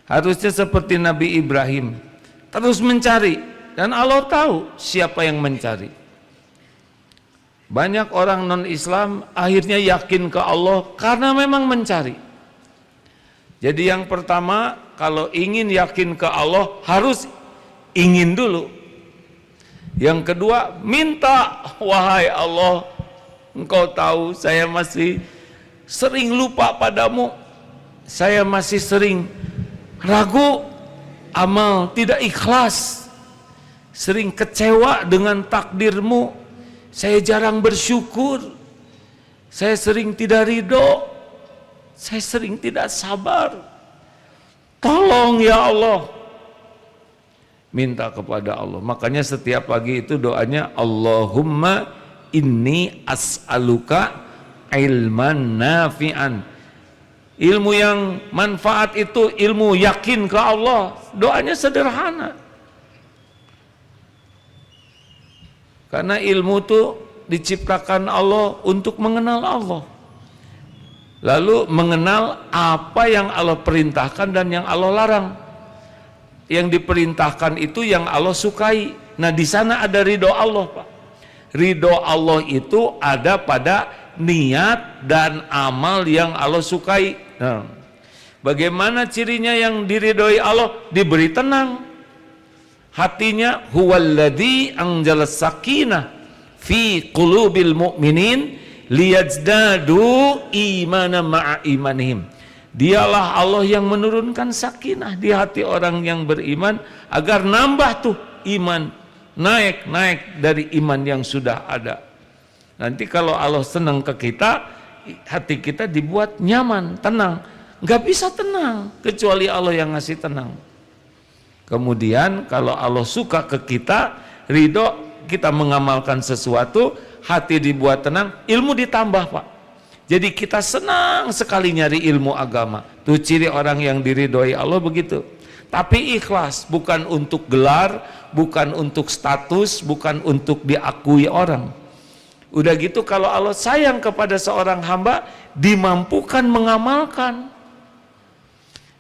Harusnya seperti Nabi Ibrahim, terus mencari, dan Allah tahu siapa yang mencari. Banyak orang non-Islam akhirnya yakin ke Allah karena memang mencari. Jadi yang pertama, kalau ingin yakin ke Allah harus ingin dulu. Yang kedua, minta, wahai Allah, Engkau tahu saya masih sering lupa padamu, saya masih sering ragu, amal tidak ikhlas, sering kecewa dengan takdirmu, saya jarang bersyukur, saya sering tidak ridho, saya sering tidak sabar. Tolong ya Allah. Minta kepada Allah. Makanya setiap pagi itu doanya, Allahumma inni as'aluka ilman nafi'an. Ilmu yang manfaat itu ilmu yakin ke Allah. Doanya sederhana. Karena ilmu itu diciptakan Allah untuk mengenal Allah. Lalu mengenal apa yang Allah perintahkan dan yang Allah larang. Yang diperintahkan itu yang Allah sukai. Nah, di sana ada ridho Allah, Pak. Ridho Allah itu ada pada niat dan amal yang Allah sukai. Nah, bagaimana cirinya yang diridhoi Allah? Diberi tenang. Hatinya, huwallazi anjalas sakinah fi qulubil mu'minin liyazdadu imana ma'a imanihim. Dialah Allah yang menurunkan sakinah di hati orang yang beriman agar nambah tuh iman, naik dari iman yang sudah ada. Nanti kalau Allah senang ke kita, hati kita dibuat nyaman, tenang. Nggak bisa tenang kecuali Allah yang ngasih tenang. Kemudian kalau Allah suka ke kita, ridho, kita mengamalkan sesuatu, hati dibuat tenang, ilmu ditambah, Pak. Jadi kita senang sekali nyari ilmu agama. Tuh ciri orang yang diridhoi Allah begitu. Tapi ikhlas, bukan untuk gelar, bukan untuk status, bukan untuk diakui orang. Udah gitu kalau Allah sayang kepada seorang hamba, dimampukan mengamalkan.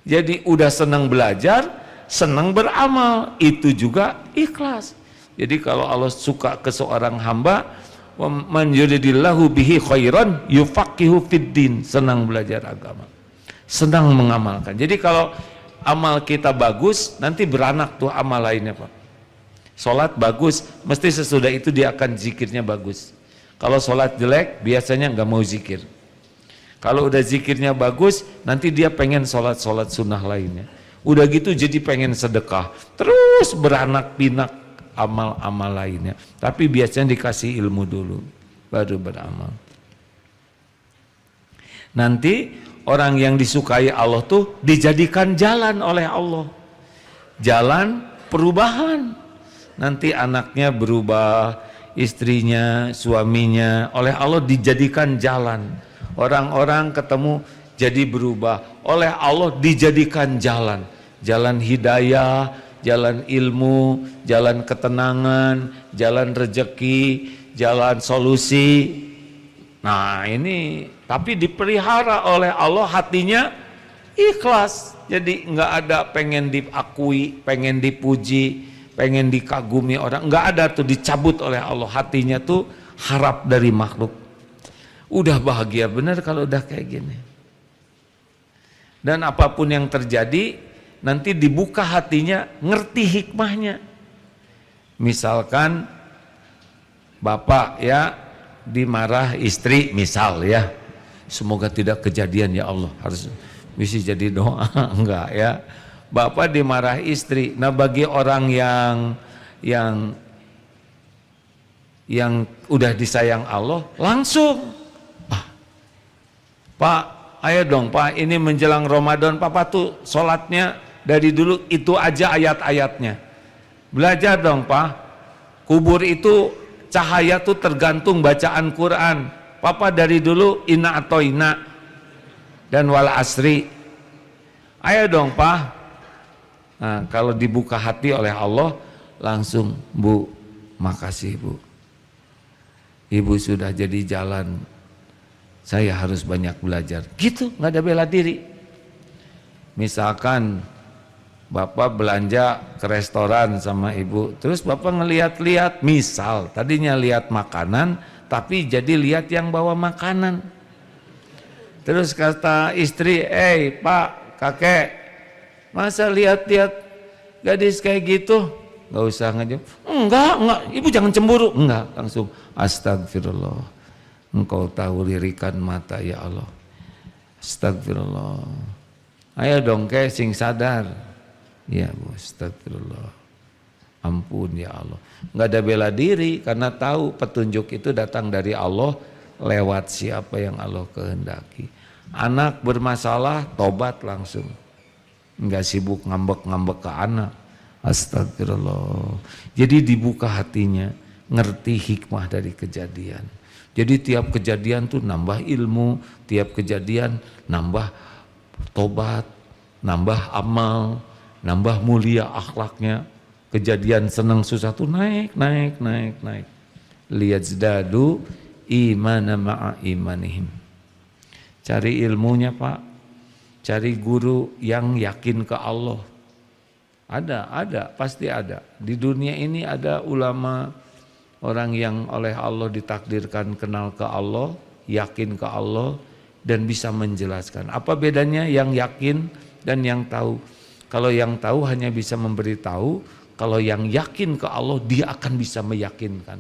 Jadi udah senang belajar, senang beramal, itu juga ikhlas. Jadi kalau Allah suka ke seorang hamba, man yuridillahu bihi khairan yufaqihu fiddin, senang belajar agama, senang mengamalkan. Jadi kalau amal kita bagus, nanti beranak tuh amal lainnya, Pak. Sholat bagus, mesti sesudah itu dia akan zikirnya bagus. Kalau sholat jelek, biasanya nggak mau zikir. Kalau udah zikirnya bagus, nanti dia pengen sholat sunnah lainnya. Udah gitu jadi pengen sedekah, terus beranak pinak amal-amal lainnya. Tapi biasanya dikasih ilmu dulu, baru beramal. Nanti orang yang disukai Allah tuh dijadikan jalan oleh Allah, jalan perubahan. Nanti anaknya berubah, istrinya, suaminya, oleh Allah dijadikan jalan. Orang-orang ketemu jadi berubah, oleh Allah dijadikan jalan, jalan hidayah, jalan ilmu, jalan ketenangan, jalan rejeki, jalan solusi. Nah ini, tapi dipelihara oleh Allah, hatinya ikhlas. Jadi nggak ada pengen diakui, pengen dipuji, pengen dikagumi orang, nggak ada tuh, dicabut oleh Allah. Hatinya tuh harap dari makhluk. Udah bahagia benar kalau udah kayak gini. Dan apapun yang terjadi, nanti dibuka hatinya, ngerti hikmahnya. Misalkan bapak ya dimarah istri, misal ya, semoga tidak kejadian ya Allah, harus bisa jadi doa. Enggak ya, bapak dimarah istri. Nah bagi orang yang udah disayang Allah, langsung Pak, ayo dong Pak, ini menjelang Ramadan, Papa tuh sholatnya dari dulu itu aja ayat-ayatnya. Belajar dong Pak, kubur itu cahaya tuh tergantung bacaan Quran. Papa dari dulu inna atau inna dan wal asri. Ayo dong Pak. Nah, kalau dibuka hati oleh Allah, langsung, Bu, makasih Bu. Ibu sudah jadi jalan. Saya harus banyak belajar. Gitu, nggak ada bela diri. Misalkan Bapak belanja ke restoran sama ibu, terus Bapak ngeliat-liat, misal tadinya lihat makanan, tapi jadi lihat yang bawa makanan. Terus kata istri, Pak, kakek, masa lihat-lihat gadis kayak gitu? Nggak usah ngejawab. enggak, ibu jangan cemburu. Enggak, langsung astagfirullah. Engkau tahu lirikan mata ya Allah. Astagfirullah. Ayo dong ke sing sadar. Ya Bu, astagfirullah. Ampun ya Allah. Enggak ada bela diri karena tahu petunjuk itu datang dari Allah lewat siapa yang Allah kehendaki. Anak bermasalah, tobat langsung. Enggak sibuk ngambek-ngambek ke anak. Astagfirullah. Jadi dibuka hatinya, ngerti hikmah dari kejadian. Jadi tiap kejadian tuh nambah ilmu, tiap kejadian nambah tobat, nambah amal, nambah mulia akhlaknya. Kejadian senang susah tuh naik. Liyazdadu imana ma'a imanihim. Cari ilmunya Pak, cari guru yang yakin ke Allah. Ada, pasti ada. Di dunia ini ada ulama, orang yang oleh Allah ditakdirkan kenal ke Allah, yakin ke Allah, dan bisa menjelaskan. Apa bedanya yang yakin dan yang tahu? Kalau yang tahu hanya bisa memberitahu, kalau yang yakin ke Allah dia akan bisa meyakinkan.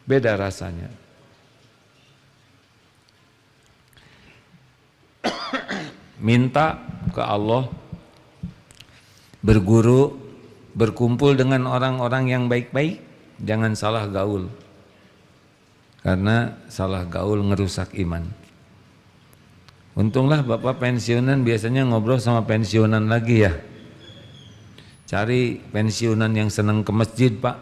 Beda rasanya. Minta ke Allah, berguru, berkumpul dengan orang-orang yang baik-baik, jangan salah gaul. Karena salah gaul ngerusak iman. Untunglah Bapak pensiunan biasanya ngobrol sama pensiunan lagi ya. Cari pensiunan yang senang ke masjid Pak.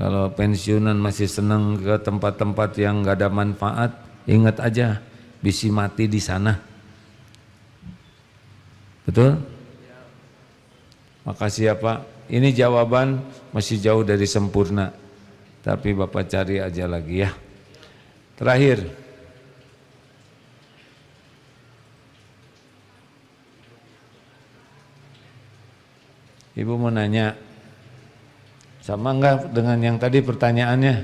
Kalau pensiunan masih senang ke tempat-tempat yang gak ada manfaat, ingat aja bisi mati di sana. Betul? Makasih ya Pak. Ini jawaban masih jauh dari sempurna. Tapi Bapak cari aja lagi ya. Terakhir. Ibu mau nanya. Sama enggak dengan yang tadi pertanyaannya?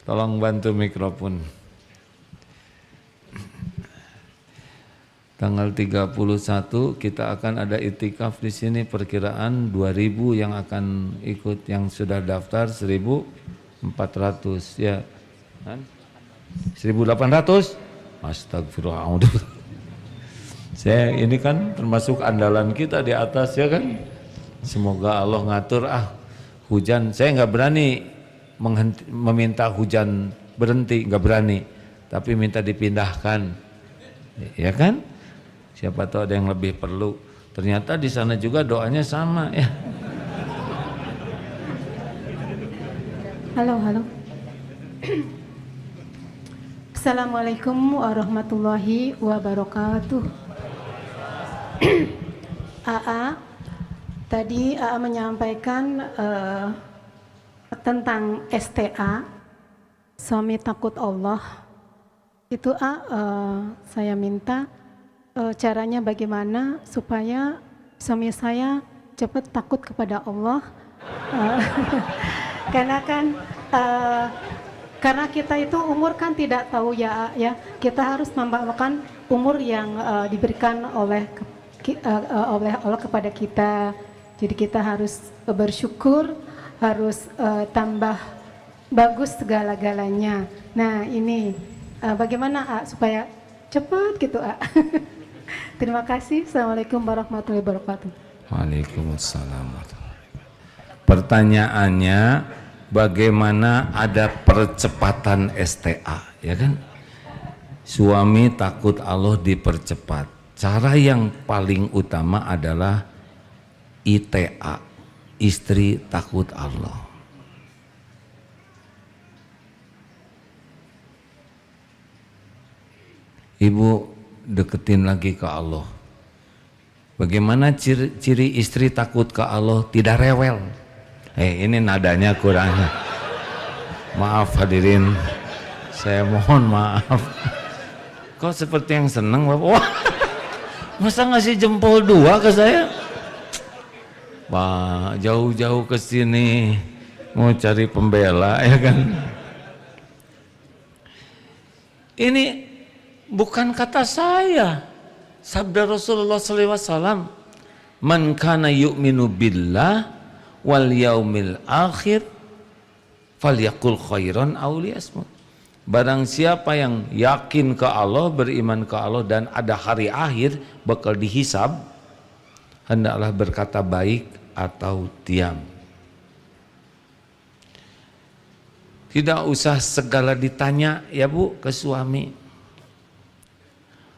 Tolong bantu mikrofon. Tanggal 31 kita akan ada itikaf di sini, perkiraan 2000 yang akan ikut, yang sudah daftar 1400 ya. Kan? 1800? Astagfirullah. Saya ini kan termasuk andalan kita di atas ya kan. Semoga Allah ngatur hujan. Saya nggak berani meminta hujan berhenti, nggak berani. Tapi minta dipindahkan. Ya kan? Siapa tahu ada yang lebih perlu. Ternyata di sana juga doanya sama ya. Halo. Assalamualaikum warahmatullahi wabarakatuh. AA, tadi AA menyampaikan tentang STA, suami takut Allah. Itu saya minta caranya bagaimana supaya suami saya cepat takut kepada Allah. Karena kan karena kita itu umur kan tidak tahu ya, kita harus membawakan umur yang diberikan oleh Allah kepada kita. Jadi kita harus bersyukur, harus tambah bagus segala-galanya. Nah ini bagaimana supaya cepat gitu Terima kasih. Assalamualaikum warahmatullahi wabarakatuh. Waalaikumsalam. Pertanyaannya, bagaimana ada percepatan STA, ya kan? Suami takut Allah dipercepat. Cara yang paling utama adalah ITA, istri takut Allah. Ibu deketin lagi ke Allah. Bagaimana ciri istri takut ke Allah? Tidak rewel. Ini nadanya kurang. Maaf hadirin, saya mohon maaf. Kok seperti yang senang Bapak? Wah, masa ngasih jempol 2 ke saya? Pak, jauh-jauh ke sini mau cari pembela ya kan? Ini bukan kata saya Sabda Rasulullah SAW, man kana yu'minu billah wal yaumil akhir falyaqul khairan aw liyasmut. Barang siapa yang yakin ke Allah, beriman ke Allah dan ada hari akhir bakal dihisab, hendaklah berkata baik atau diam. Tidak usah segala ditanya ya Bu ke suami.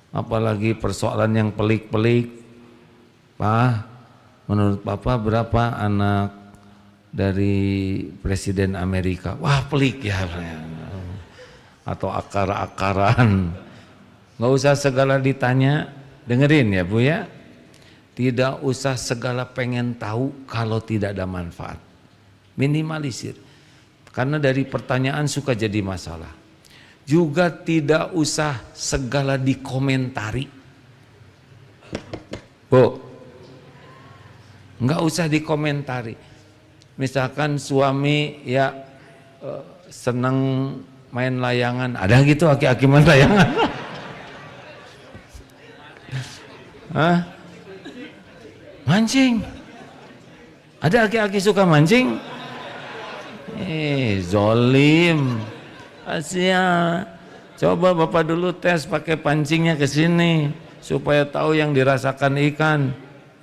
Apalagi persoalan yang pelik-pelik. Pak, menurut Papa berapa anak dari Presiden Amerika? Wah pelik ya. Atau akar-akaran. Nggak usah segala ditanya. Dengerin ya Bu ya. Tidak usah segala pengen tahu kalau tidak ada manfaat. Minimalisir. Karena dari pertanyaan suka jadi masalah. Juga tidak usah segala dikomentari. Bu, nggak usah dikomentari. Misalkan suami ya senang main layangan, ada gitu aki-aki main layangan? Hah? Mancing? Ada aki-aki suka mancing? Zolim. Asia. Coba Bapak dulu tes pakai pancingnya ke sini supaya tahu yang dirasakan ikan.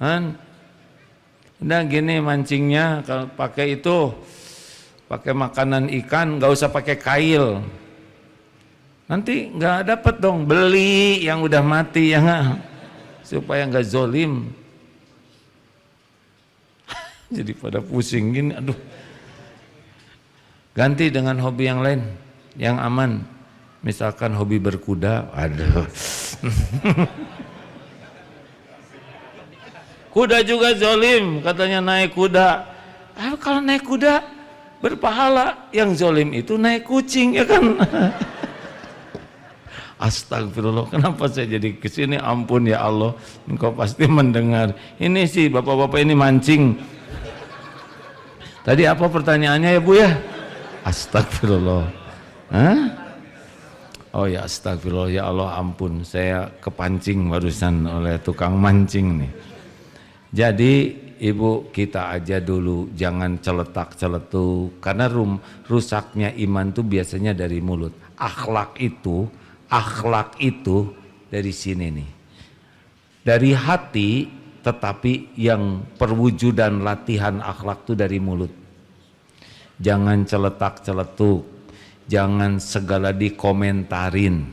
Kan? Udah gini mancingnya kalau pakai itu, pakai makanan ikan, nggak usah pakai kail. Nanti nggak dapat dong, beli yang udah mati ya nggak, supaya nggak zolim. Jadi pada pusing gini, aduh. Ganti dengan hobi yang lain, yang aman. Misalkan hobi berkuda, aduh. Kuda juga zolim, katanya naik kuda. Kalau naik kuda berpahala, yang zolim itu naik kucing ya kan. Astagfirullah, kenapa saya jadi kesini? Ampun ya Allah, Engkau pasti mendengar. Ini sih bapak-bapak ini mancing. Tadi apa pertanyaannya ya Bu ya? Astagfirullah. Hah? Oh ya astagfirullah, ya Allah ampun, saya kepancing barusan oleh tukang mancing nih. Jadi Ibu kita aja dulu jangan celetak-celetuk, karena rusaknya iman tuh biasanya dari mulut. Akhlak itu dari sini nih. Dari hati, tetapi yang perwujudan latihan akhlak tuh dari mulut. Jangan celetak-celetuk, jangan segala dikomentarin,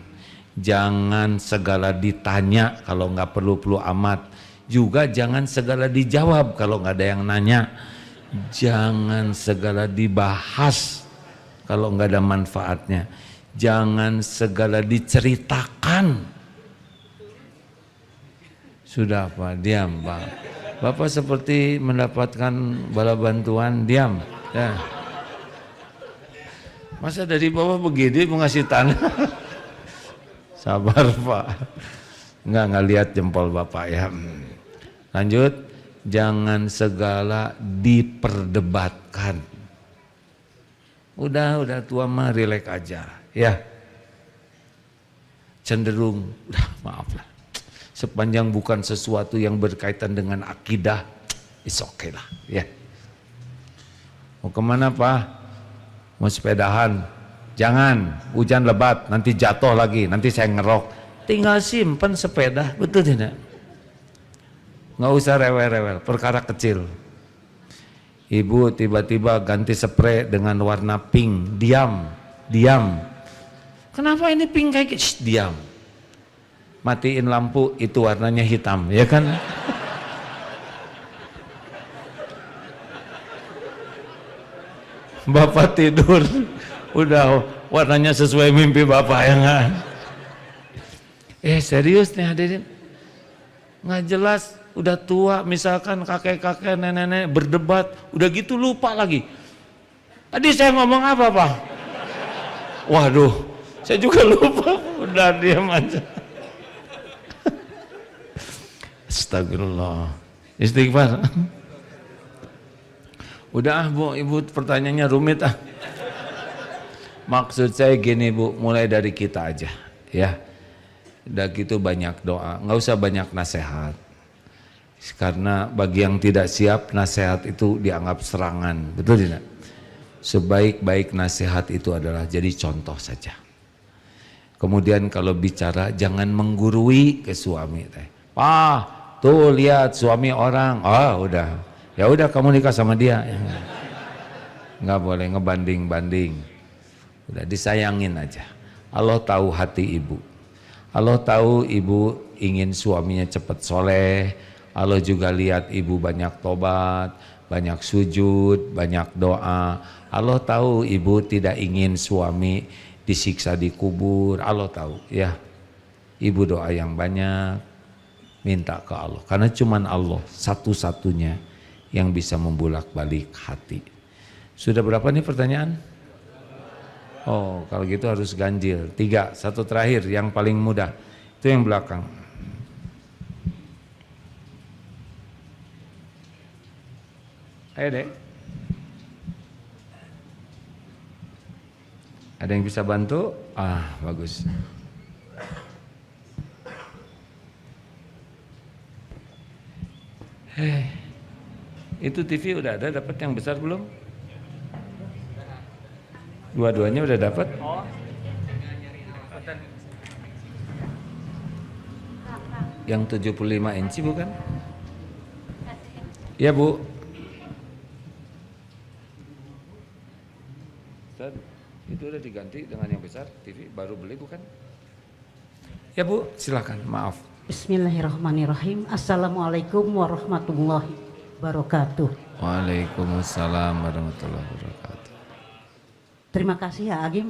jangan segala ditanya kalau nggak perlu-perlu amat, juga jangan segala dijawab kalau nggak ada yang nanya, jangan segala dibahas kalau nggak ada manfaatnya, jangan segala diceritakan. Sudah Pak, diam Pak. Bapak seperti mendapatkan bala bantuan, diam. Ya. Masa dari bawah begini mau ngasih tanah? Sabar Pak. Enggak lihat jempol Bapak ya. Lanjut, jangan segala diperdebatkan. Udah tua mah rileks aja ya. Cenderung udah maaf lah. Sepanjang bukan sesuatu yang berkaitan dengan akidah, it's okay lah ya. Mau kemana Pak? Mau sepedahan? Jangan, hujan lebat, nanti jatuh lagi, nanti saya ngerok. Tinggal simpen sepeda, betul tidak? Nggak usah rewel-rewel, perkara kecil. Ibu tiba-tiba ganti spray dengan warna pink, diam. Kenapa ini pink kayak gitu? Diam. Matiin lampu, itu warnanya hitam, ya kan? Bapak tidur, udah warnanya sesuai mimpi Bapak ya nggak? Serius nih hadirin, nggak jelas, udah tua, misalkan kakek-kakek, nenek-nenek berdebat, udah gitu lupa lagi. Tadi saya ngomong apa Pak? Waduh, saya juga lupa, udah diam aja. Astagfirullah, istighfar. Udah Bu, Ibu pertanyaannya rumit ah. Maksud saya gini Bu, mulai dari kita aja ya. Udah gitu banyak doa, nggak usah banyak nasihat. Karena bagi yang tidak siap, nasihat itu dianggap serangan, betul tidak? Sebaik-baik nasihat itu adalah jadi contoh saja. Kemudian kalau bicara jangan menggurui ke suami. Tuh lihat suami orang, udah, ya udah kamu nikah sama dia. Nggak boleh ngebanding-banding. Udah disayangin aja. Allah tahu hati ibu. Allah tahu ibu ingin suaminya cepat soleh. Allah juga lihat ibu banyak tobat, banyak sujud, banyak doa. Allah tahu ibu tidak ingin suami disiksa di kubur. Allah tahu ya. Ibu doa yang banyak, minta ke Allah. Karena cuman Allah satu-satunya yang bisa membulak-balik hati. Sudah berapa nih pertanyaan? Oh, kalau gitu harus ganjil. 3, satu terakhir yang paling mudah. Itu yang belakang. Ayo deh. Ada yang bisa bantu? Bagus. Itu TV udah ada, dapat yang besar belum? Dua-duanya udah dapat? Yang 75 inci bukan? Ya Bu. Ustaz, itu udah diganti dengan yang besar, TV baru beli bukan? Ya Bu, silakan, maaf. Bismillahirrahmanirrahim. Assalamualaikum warahmatullahi wabarakatuh. Waalaikumsalam warahmatullahi wabarakatuh. Terima kasih ya Agim.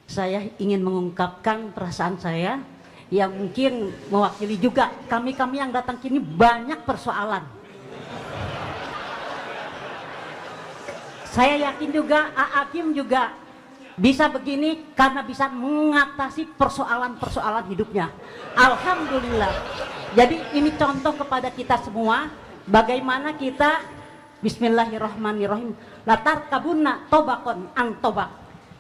Saya ingin mengungkapkan perasaan saya yang mungkin mewakili juga kami-kami yang datang kini banyak persoalan. Saya yakin juga Agim juga bisa begini karena bisa mengatasi persoalan-persoalan hidupnya. Alhamdulillah. Jadi ini contoh kepada kita semua bagaimana kita Bismillahirrahmanirrahim. Latar kabuna tobakon an tobak.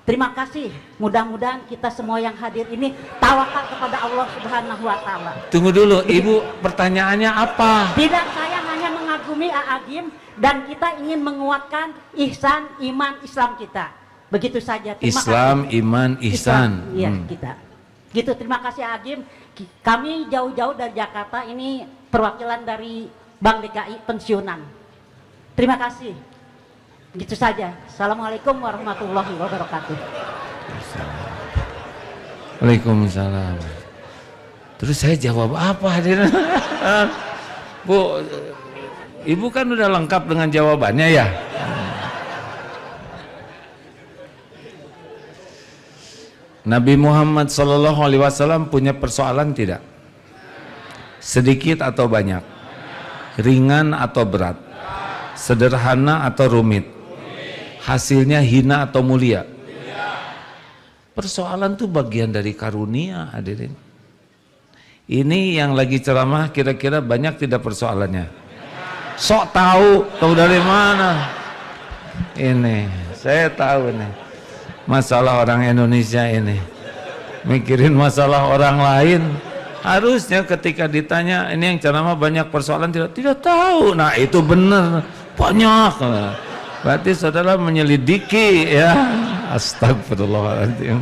Terima kasih. Mudah-mudahan kita semua yang hadir ini tawakal kepada Allah Subhanahu wa taala. Tunggu dulu, Ibu, pertanyaannya apa? Tidak, saya hanya mengagumi Agim dan kita ingin menguatkan ihsan, iman, Islam kita. Begitu saja. Terima Islam, kasih. iman, ihsan. Iya, kita. Gitu, terima kasih Agim. Kami jauh-jauh dari Jakarta, ini perwakilan dari Bank DKI pensiunan. Terima kasih. Gitu saja. Assalamualaikum warahmatullahi wabarakatuh. Waalaikumsalam. Terus saya jawab apa hadirin? Bu, Ibu kan udah lengkap dengan jawabannya ya? Nabi Muhammad SAW punya persoalan tidak? Sedikit atau banyak? Ringan atau berat? Sederhana atau rumit? Hasilnya hina atau mulia? Persoalan itu bagian dari karunia hadirin. Ini yang lagi ceramah kira-kira banyak tidak persoalannya? Sok tahu dari mana? Ini saya tahu nih masalah orang Indonesia ini, mikirin masalah orang lain. Harusnya ketika ditanya ini yang ceramah banyak persoalan tidak tahu. Nah itu benar banyak. Berarti saudara menyelidiki ya. Astagfirullahaladzim.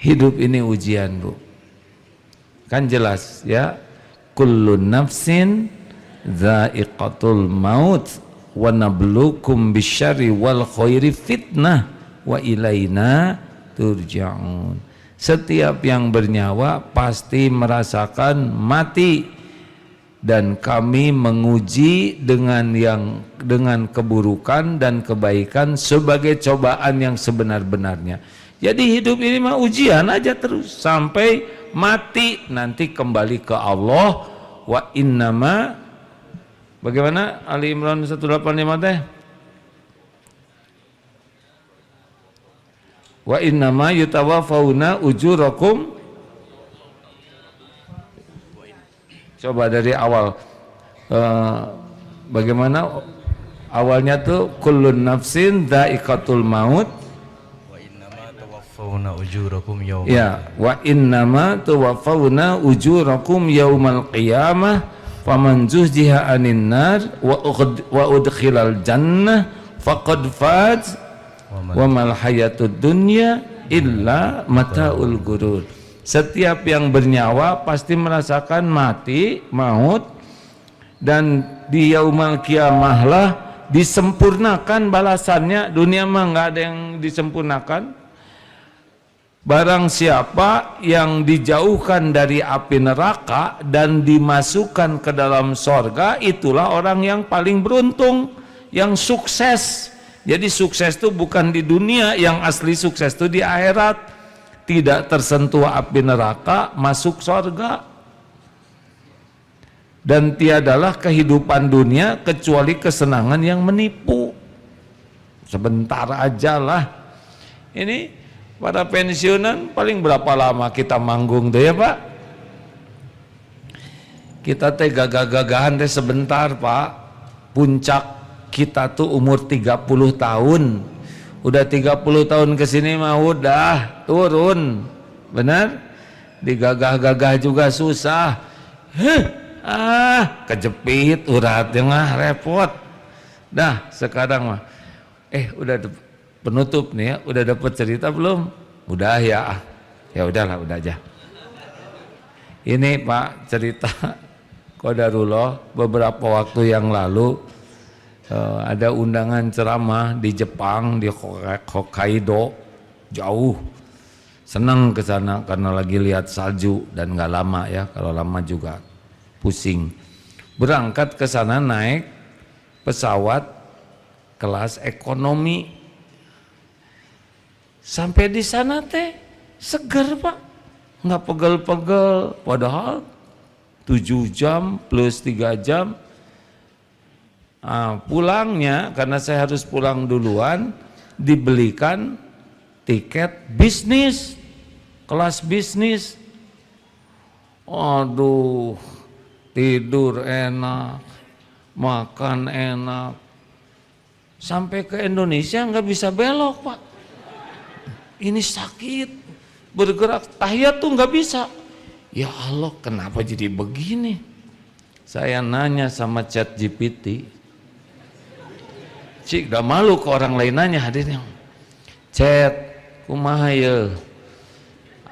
Hidup ini ujian Bu. Kan jelas ya. Kullu nafsin dha'iqatul maut wa nabluukum bisyarri wal khairi fitnah wa ilaina turja'un. Setiap yang bernyawa pasti merasakan mati dan kami menguji dengan keburukan dan kebaikan sebagai cobaan yang sebenar-benarnya. Jadi hidup ini mah ujian aja terus sampai mati, nanti kembali ke Allah. Wa innama, bagaimana Ali Imran 185 teh? Wa innama yutawaffauna ujurakum. Coba dari awal. Bagaimana awalnya tuh kullun nafsin dha'iqatul maut tuwaffawna ujurakum yawma Ya, wa innama tuwaffawna ujurakum yaumal qiyamah faman zuhziha 'anil nar wa udkhilal jannah faqad faz wa mal hayatud dunya illa mataul ghurur. Setiap yang bernyawa pasti merasakan mati, maut, dan di yaumal qiyamah lah disempurnakan balasannya. Dunia mah nggak ada yang disempurnakan. Barang siapa yang dijauhkan dari api neraka dan dimasukkan ke dalam sorga, itulah orang yang paling beruntung, yang sukses. Jadi sukses itu bukan di dunia, yang asli sukses itu di akhirat. Tidak tersentuh api neraka, masuk sorga. Dan tiadalah kehidupan dunia kecuali kesenangan yang menipu. Sebentar aja lah. Ini pada pensiunan paling berapa lama kita manggung deh ya Pak? Kita teh gagah-gagahan deh sebentar Pak. Puncak kita tuh umur 30 tahun. Udah 30 tahun kesini mah udah turun. Benar? Digagah-gagah juga susah. Kejepit uratnya mah repot. Dah sekarang mah udah penutup nih ya, udah dapat cerita belum? Udah ya. Ya udahlah, udah aja. Ini Pak cerita qadarullah beberapa waktu yang lalu ada undangan ceramah di Jepang, di Hokkaido, jauh. Senang ke sana karena lagi lihat salju dan nggak lama ya, kalau lama juga pusing. Berangkat ke sana naik pesawat kelas ekonomi. Sampai di sana teh seger Pak, nggak pegel-pegel, padahal 7 jam plus 3 jam. Pulangnya karena saya harus pulang duluan, dibelikan tiket bisnis, kelas bisnis. Aduh, tidur enak, makan enak. Sampai ke Indonesia nggak bisa belok Pak. Ini sakit, bergerak tahiyat tuh nggak bisa. Ya Allah, kenapa jadi begini? Saya nanya sama ChatGPT. Cik, gak malu ke orang lain nanya hadirnya. Chat, kumaha ye?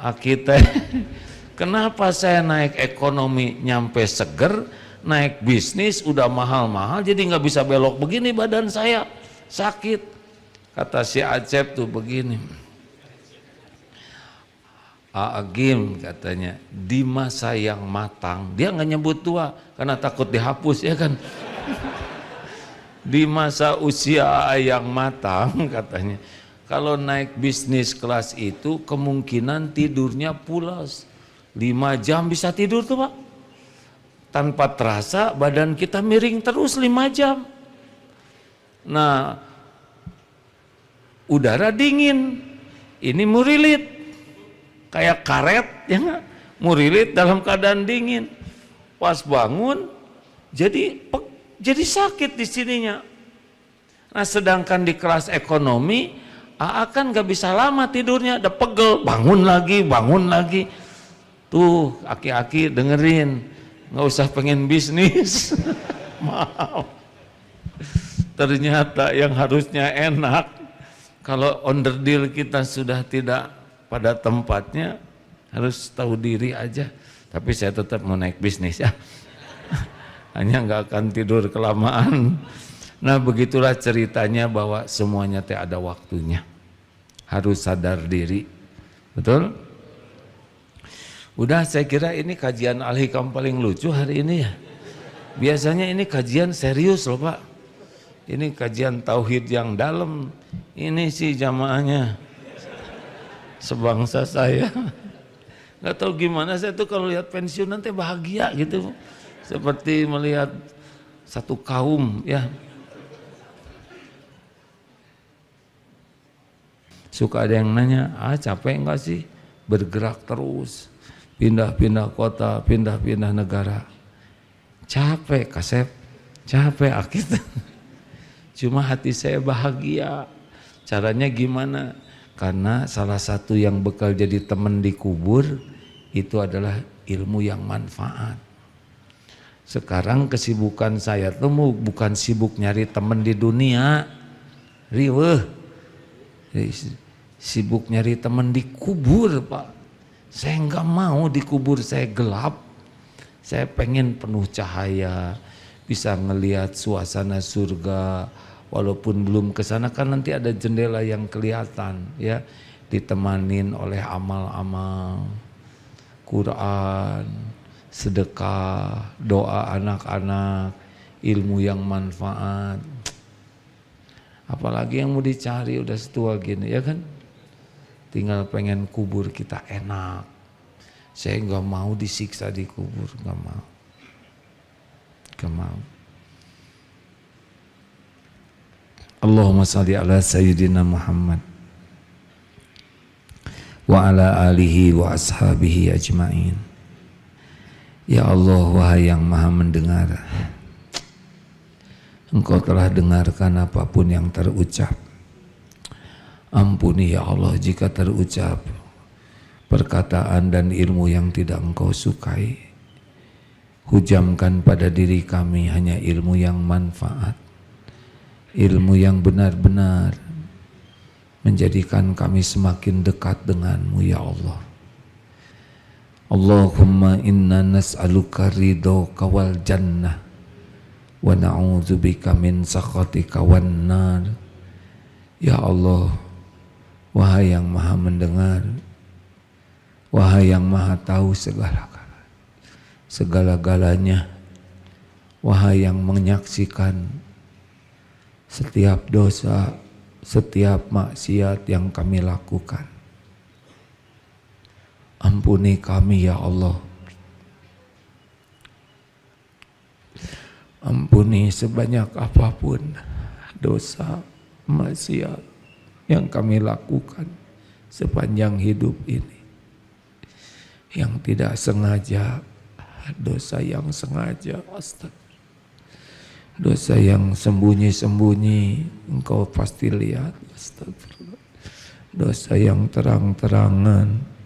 Akite, kenapa saya naik ekonomi nyampe seger, naik bisnis udah mahal-mahal, jadi nggak bisa belok begini badan saya sakit. Kata si Acep tuh begini. Agim katanya, di masa yang matang, dia nggak nyebut tua karena takut dihapus ya kan. Di masa usia yang matang katanya, kalau naik bisnis kelas itu kemungkinan tidurnya pulas 5 jam bisa tidur tuh Pak, tanpa terasa badan kita miring terus 5 jam. Nah, udara dingin, ini murilit kayak karet ya nggak, murilit dalam keadaan dingin. Pas bangun jadi sakit di sininya. Nah, sedangkan di kelas ekonomi kan nggak bisa lama tidurnya, udah pegel, bangun lagi. Tuh aki-aki dengerin, nggak usah pengen bisnis. Maaf, ternyata yang harusnya enak, kalau onderdil kita sudah tidak pada tempatnya, harus tahu diri aja. Tapi saya tetap mau naik bisnis ya. Hanya nggak akan tidur kelamaan. Nah, begitulah ceritanya bahwa semuanya teh ada waktunya. Harus sadar diri. Betul? Udah, saya kira ini kajian Al-Hikam paling lucu hari ini ya. Biasanya ini kajian serius loh Pak. Ini kajian tauhid yang dalam. Ini sih jamaahnya sebangsa saya. Nggak tahu gimana, saya tuh kalau lihat pensiun nanti bahagia gitu, seperti melihat satu kaum ya. Suka ada yang nanya, capek enggak sih bergerak terus, pindah-pindah kota, pindah-pindah negara? Capek Kasep, capek Akid. Cuma hati saya bahagia. Caranya gimana? Karena salah satu yang bekal jadi teman di kubur itu adalah ilmu yang manfaat. Sekarang kesibukan saya tuh bukan sibuk nyari teman di dunia, riweuh. Sibuk nyari teman di kubur, Pak. Saya nggak mau di kubur saya gelap. Saya pengen penuh cahaya, bisa ngelihat suasana surga. Walaupun belum ke sana kan nanti ada jendela yang kelihatan ya, ditemanin oleh amal-amal, Quran, sedekah, doa anak-anak, ilmu yang manfaat. Apalagi yang mau dicari udah setua gini ya kan? Tinggal pengen kubur kita enak. Saya nggak mau disiksa di kubur, nggak mau. Nggak mau. Allahumma salli ala Sayyidina Muhammad wa ala alihi wa ashabihi ajma'in. Ya Allah, wahai yang maha mendengar, Engkau telah dengarkan apapun yang terucap. Ampuni ya Allah jika terucap perkataan dan ilmu yang tidak Engkau sukai. Hujamkan pada diri kami hanya ilmu yang manfaat, ilmu yang benar-benar menjadikan kami semakin dekat denganmu ya Allah. Allahumma inna nas'aluka ridhoka wal jannah wa na'udzubika min sakhatika wan nar. Ya Allah, wahai yang maha mendengar, wahai yang maha tahu segala-galanya, wahai yang menyaksikan setiap dosa, setiap maksiat yang kami lakukan. Ampuni kami ya Allah. Ampuni sebanyak apapun dosa, maksiat yang kami lakukan sepanjang hidup ini. Yang tidak sengaja, dosa yang sengaja, astagfirullah. Dosa yang sembunyi-sembunyi Engkau pasti lihat, astagfirullah. Dosa yang terang-terangan,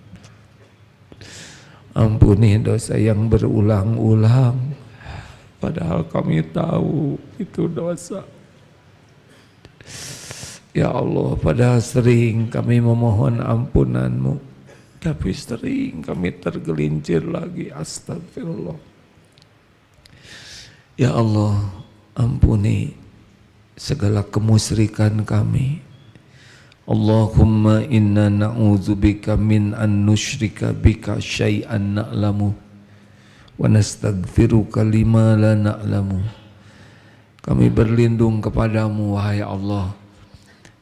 ampuni dosa yang berulang-ulang padahal kami tahu itu dosa. Ya Allah, padahal sering kami memohon ampunan-Mu, tapi sering kami tergelincir lagi, astagfirullah. Ya Allah, ampuni segala kemusyrikan kami. Allahumma inna na'udzubika min an nusyrika bika syai'an na'lamu wa nastaghfiruka lima la na'lamu. Kami berlindung kepadamu wahai Allah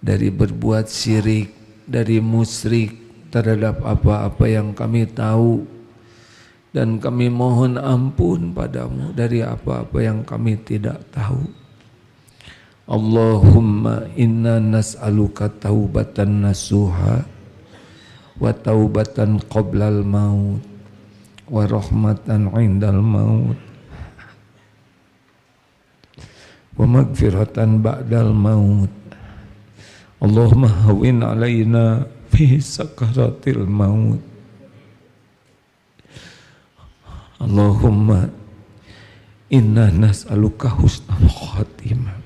dari berbuat syirik, dari musyrik terhadap apa-apa yang kami tahu, dan kami mohon ampun padamu dari apa-apa yang kami tidak tahu. Allahumma inna nas'aluka taubatan nasuha wa taubatan qoblal maut wa rahmatan indal maut wa magfiratan ba'dal maut. Allahumma hawin alaina fi sakaratil maut. Allahumma inna nas'aluka husnal khatimah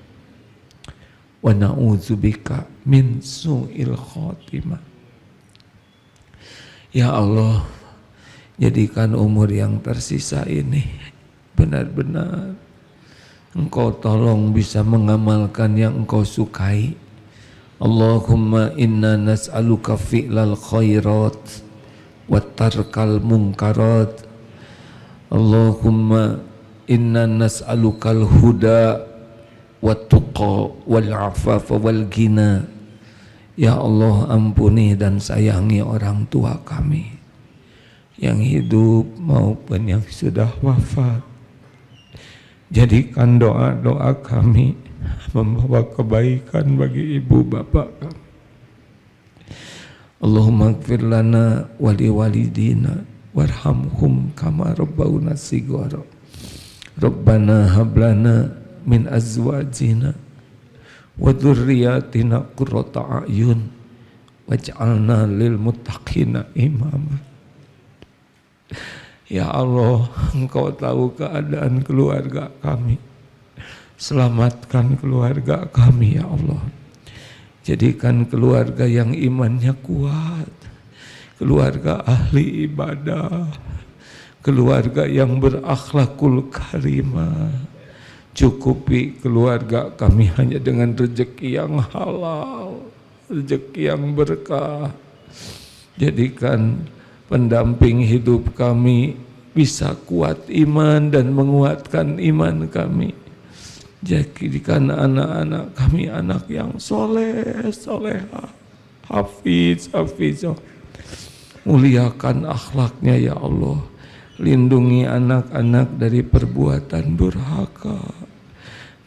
wa na'udzubika min su'il khatimah. Ya Allah, jadikan umur yang tersisa ini benar-benar Engkau tolong bisa mengamalkan yang Engkau sukai. Allahumma inna nas'aluka fi'lal khairat wa tarkal munkarat. Allahumma inna nas'alukal huda wat tuqa wal afafa wal ghina. Ya Allah, ampuni dan sayangi orang tua kami yang hidup maupun yang sudah wafat. Jadikan doa-doa kami membawa kebaikan bagi ibu bapak kami. Allahumma ighfir lana wa liwalidina warhamhum kama rabbawna shighara. Rabbana hab lana min azwajina wa dhurriyyatina qurrata a'yun waj'alna lil muttaqina imama. Ya Allah, Engkau tahu keadaan keluarga kami. Selamatkan keluarga kami ya Allah. Jadikan keluarga yang imannya kuat, keluarga ahli ibadah, keluarga yang berakhlakul karimah. Cukupi keluarga kami hanya dengan rezeki yang halal, rezeki yang berkah. Jadikan pendamping hidup kami bisa kuat iman dan menguatkan iman kami. Jadikan anak-anak kami anak yang soleh, solehah, hafiz, hafizah. Muliakan akhlaknya ya Allah. Lindungi anak-anak dari perbuatan durhaka,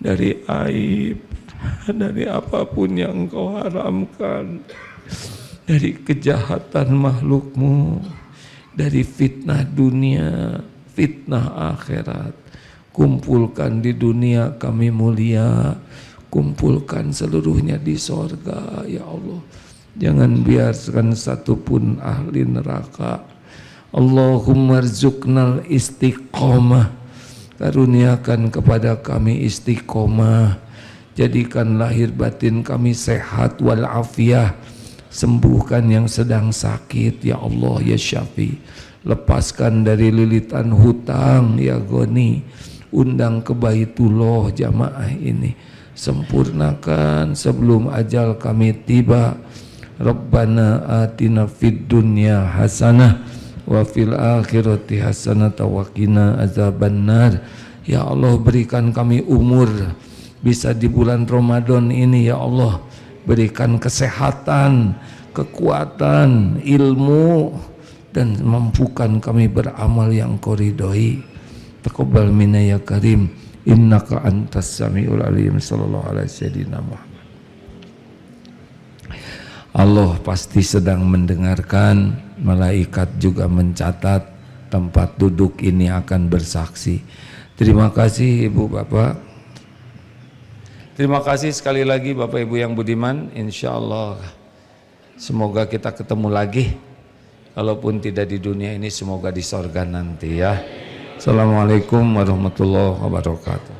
dari aib, dari apapun yang Engkau haramkan, dari kejahatan makhlukmu, dari fitnah dunia, fitnah akhirat. Kumpulkan di dunia kami mulia, kumpulkan seluruhnya di sorga ya Allah. Jangan biarkan satupun ahli neraka. Allahumma rzuqnal istiqomah, karuniakan kepada kami istiqomah. Jadikan lahir batin kami sehat walafiah. Sembuhkan yang sedang sakit ya Allah ya Syafi. Lepaskan dari lilitan hutang ya Goni. Undang ke Baitullah jamaah ini. Sempurnakan sebelum ajal kami tiba. Rabbana atina fid dunya hasanah wa fil akhirati hasanah wa qina azabannar. Ya Allah, berikan kami umur bisa di bulan Ramadan ini ya Allah. Berikan kesehatan, kekuatan, ilmu, dan mampukan kami beramal yang Kau ridhoi. Taqabbal minna ya karim, innaka antas samiul alim. Sallallahu alaihi sayyidina Muhammad. Allah pasti sedang mendengarkan, malaikat juga mencatat, tempat duduk ini akan bersaksi. Terima kasih Ibu Bapak. Terima kasih sekali lagi Bapak Ibu yang budiman. Insya Allah semoga kita ketemu lagi. Kalaupun tidak di dunia ini, semoga di sorga nanti ya. Assalamualaikum warahmatullahi wabarakatuh.